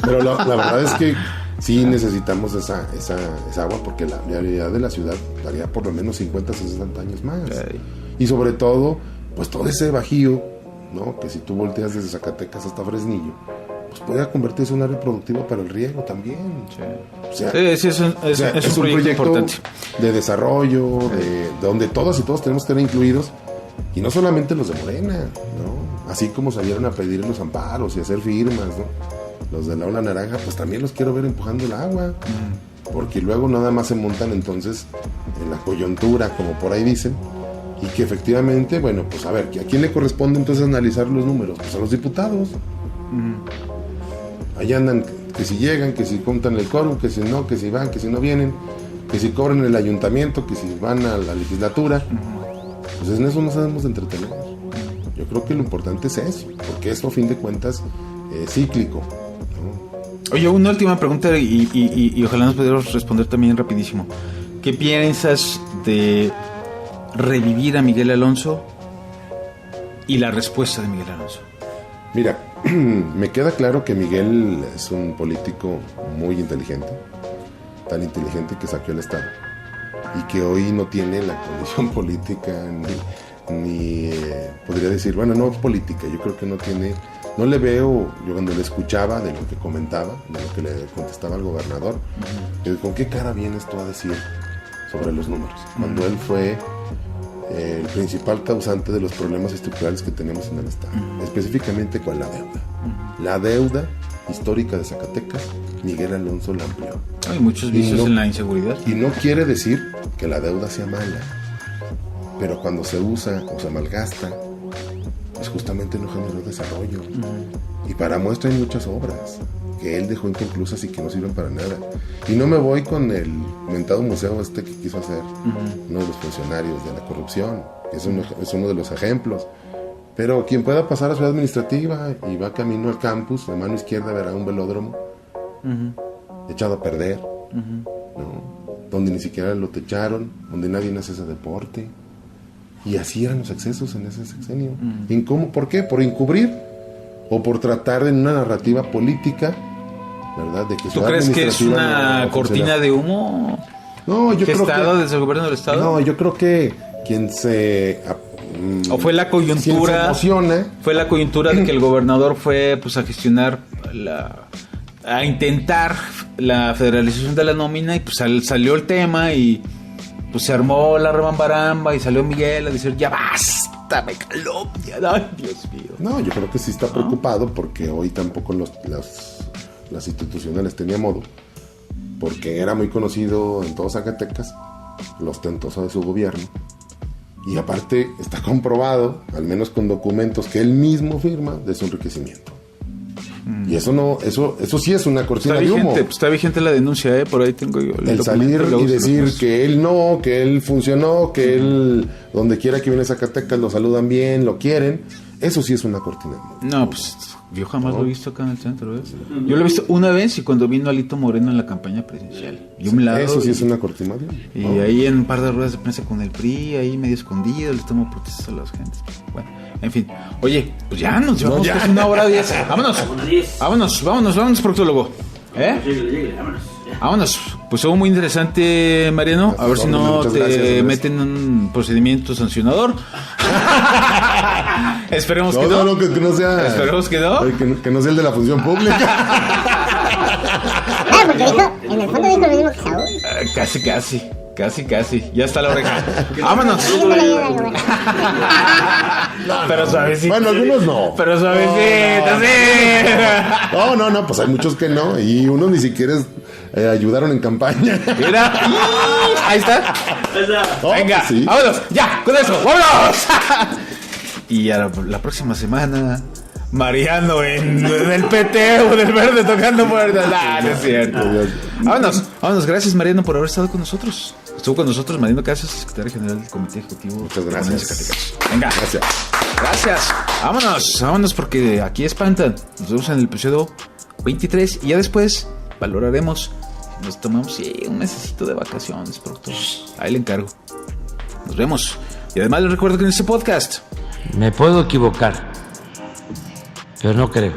Pero la verdad es que sí necesitamos esa agua, porque la realidad de la ciudad daría por lo menos 50, 60 años más. Okay. Y sobre todo, pues todo ese bajío, ¿no? Que si tú volteas desde Zacatecas hasta Fresnillo, pues puede convertirse en un área productiva para el riego también. O sea, Sí, es un proyecto importante. de desarrollo, de donde todos y todos tenemos que estar incluidos, y no solamente los de Morena, ¿no? Así como salieron a pedir los amparos y hacer firmas, ¿no? Los de la ola naranja, pues también los quiero ver empujando el agua, porque luego nada más se montan entonces en la coyuntura, como por ahí dicen, y que efectivamente, bueno, pues a ver, ¿a quién le corresponde entonces analizar los números? Pues a los diputados. Ahí andan, que si llegan, que si juntan el quórum, que si no, que si van, que si no vienen, que si cobran el ayuntamiento, que si van a la legislatura. Pues en eso no sabemos entretener. Yo creo que lo importante es eso, porque eso a fin de cuentas es cíclico, ¿no? Oye, una última pregunta y ojalá nos pudieras responder también rapidísimo. ¿Qué piensas de revivir a Miguel Alonso y la respuesta de Miguel Alonso? Mira, me queda claro que Miguel es un político muy inteligente, tan inteligente que saqueó el Estado, y que hoy no tiene la condición política ni podría decir, bueno, no política, yo creo que no le veo, yo cuando le escuchaba de lo que comentaba, de lo que le contestaba al gobernador, ¿con qué cara vienes tú a decir sobre los números? Cuando él fue el principal causante de los problemas estructurales que tenemos en el Estado, específicamente con la deuda. La deuda histórica de Zacatecas, Miguel Alonso la amplió. Hay muchos vicios en la inseguridad. Y no quiere decir que la deuda sea mala, pero cuando se usa o se malgasta pues justamente no generó desarrollo. Y para muestra hay muchas obras que él dejó inconclusas y que no sirven para nada. Y no me voy con el mentado museo que quiso hacer uno de los funcionarios de la corrupción, que es uno de los ejemplos. Pero quien pueda pasar a Ciudad Administrativa y va camino al campus, de mano izquierda verá un velódromo echado a perder, ¿no? Donde ni siquiera lo techaron, donde nadie hace ese deporte. Y así eran los excesos en ese sexenio. ¿Por qué? Por encubrir o por tratar en una narrativa política, ¿verdad? De que ¿Tú crees que es una cortina de humo? No, yo creo que... desde el gobierno del estado? No, yo creo que quien se... ¿O fue la coyuntura? Emociona. Fue la coyuntura de que el gobernador fue pues a gestionar a intentar la federalización de la nómina y pues salió el tema y pues se armó la rebambaramba y salió Miguel a decir ya basta, me calumnian, ay Dios mío. No, yo creo que sí está preocupado porque hoy tampoco las institucionales tenía modo, porque era muy conocido en todo Zacatecas lo ostentoso de su gobierno. Y aparte está comprobado, al menos con documentos que él mismo firma, de su enriquecimiento. Y eso sí es una cortina de humo. Está vigente la denuncia, por ahí tengo yo. El salir y decir que él no, que él funcionó, que él, donde quiera que viene Zacatecas, lo saludan bien, lo quieren. Eso sí es una cortina de humo. No, pues yo jamás lo he visto acá en el centro, ¿ves? Yo lo he visto una vez y cuando vino Alito Moreno en la campaña presidencial. Eso sí es una cortina de humo. Y ahí en un par de ruedas de prensa con el PRI, ahí medio escondido, les tomo protestas a las gentes. Bueno, en fin. Oye, pues ya nos llevamos casi 1:10. Vámonos, proctólogo. Llegue, vámonos. Vámonos. Pues estuvo muy interesante, Mariano. A ver si no te meten en un procedimiento sancionador. Esperemos que no. No, que no sea. Esperemos que no. Que no sea el de la función pública. Porque en el fondo dijo lo mismo que Saúl. Casi. Ya está la oreja. Vámonos. Pero suavecito. Bueno, algunos no. Pero suavecito, sí. No, pues hay muchos que no. Y unos ni siquiera ayudaron en campaña. Mira. Ahí está. Venga, sí. Vámonos. Ya, con eso. ¡Vámonos! Y a la próxima semana, Mariano en el PT o del Verde tocando puertas. No es cierto. Vámonos. Gracias, Mariano, por haber estado con nosotros. Estuvo con nosotros Mariano Casas, secretario general del Comité Ejecutivo. Muchas gracias. Venga. Gracias. Vámonos porque aquí espantan. Nos vemos en el episodio 23 y ya después valoraremos. Nos tomamos un mesecito de vacaciones, productor. Ahí le encargo. Nos vemos. Y además les recuerdo que en este podcast me puedo equivocar, pero no creo.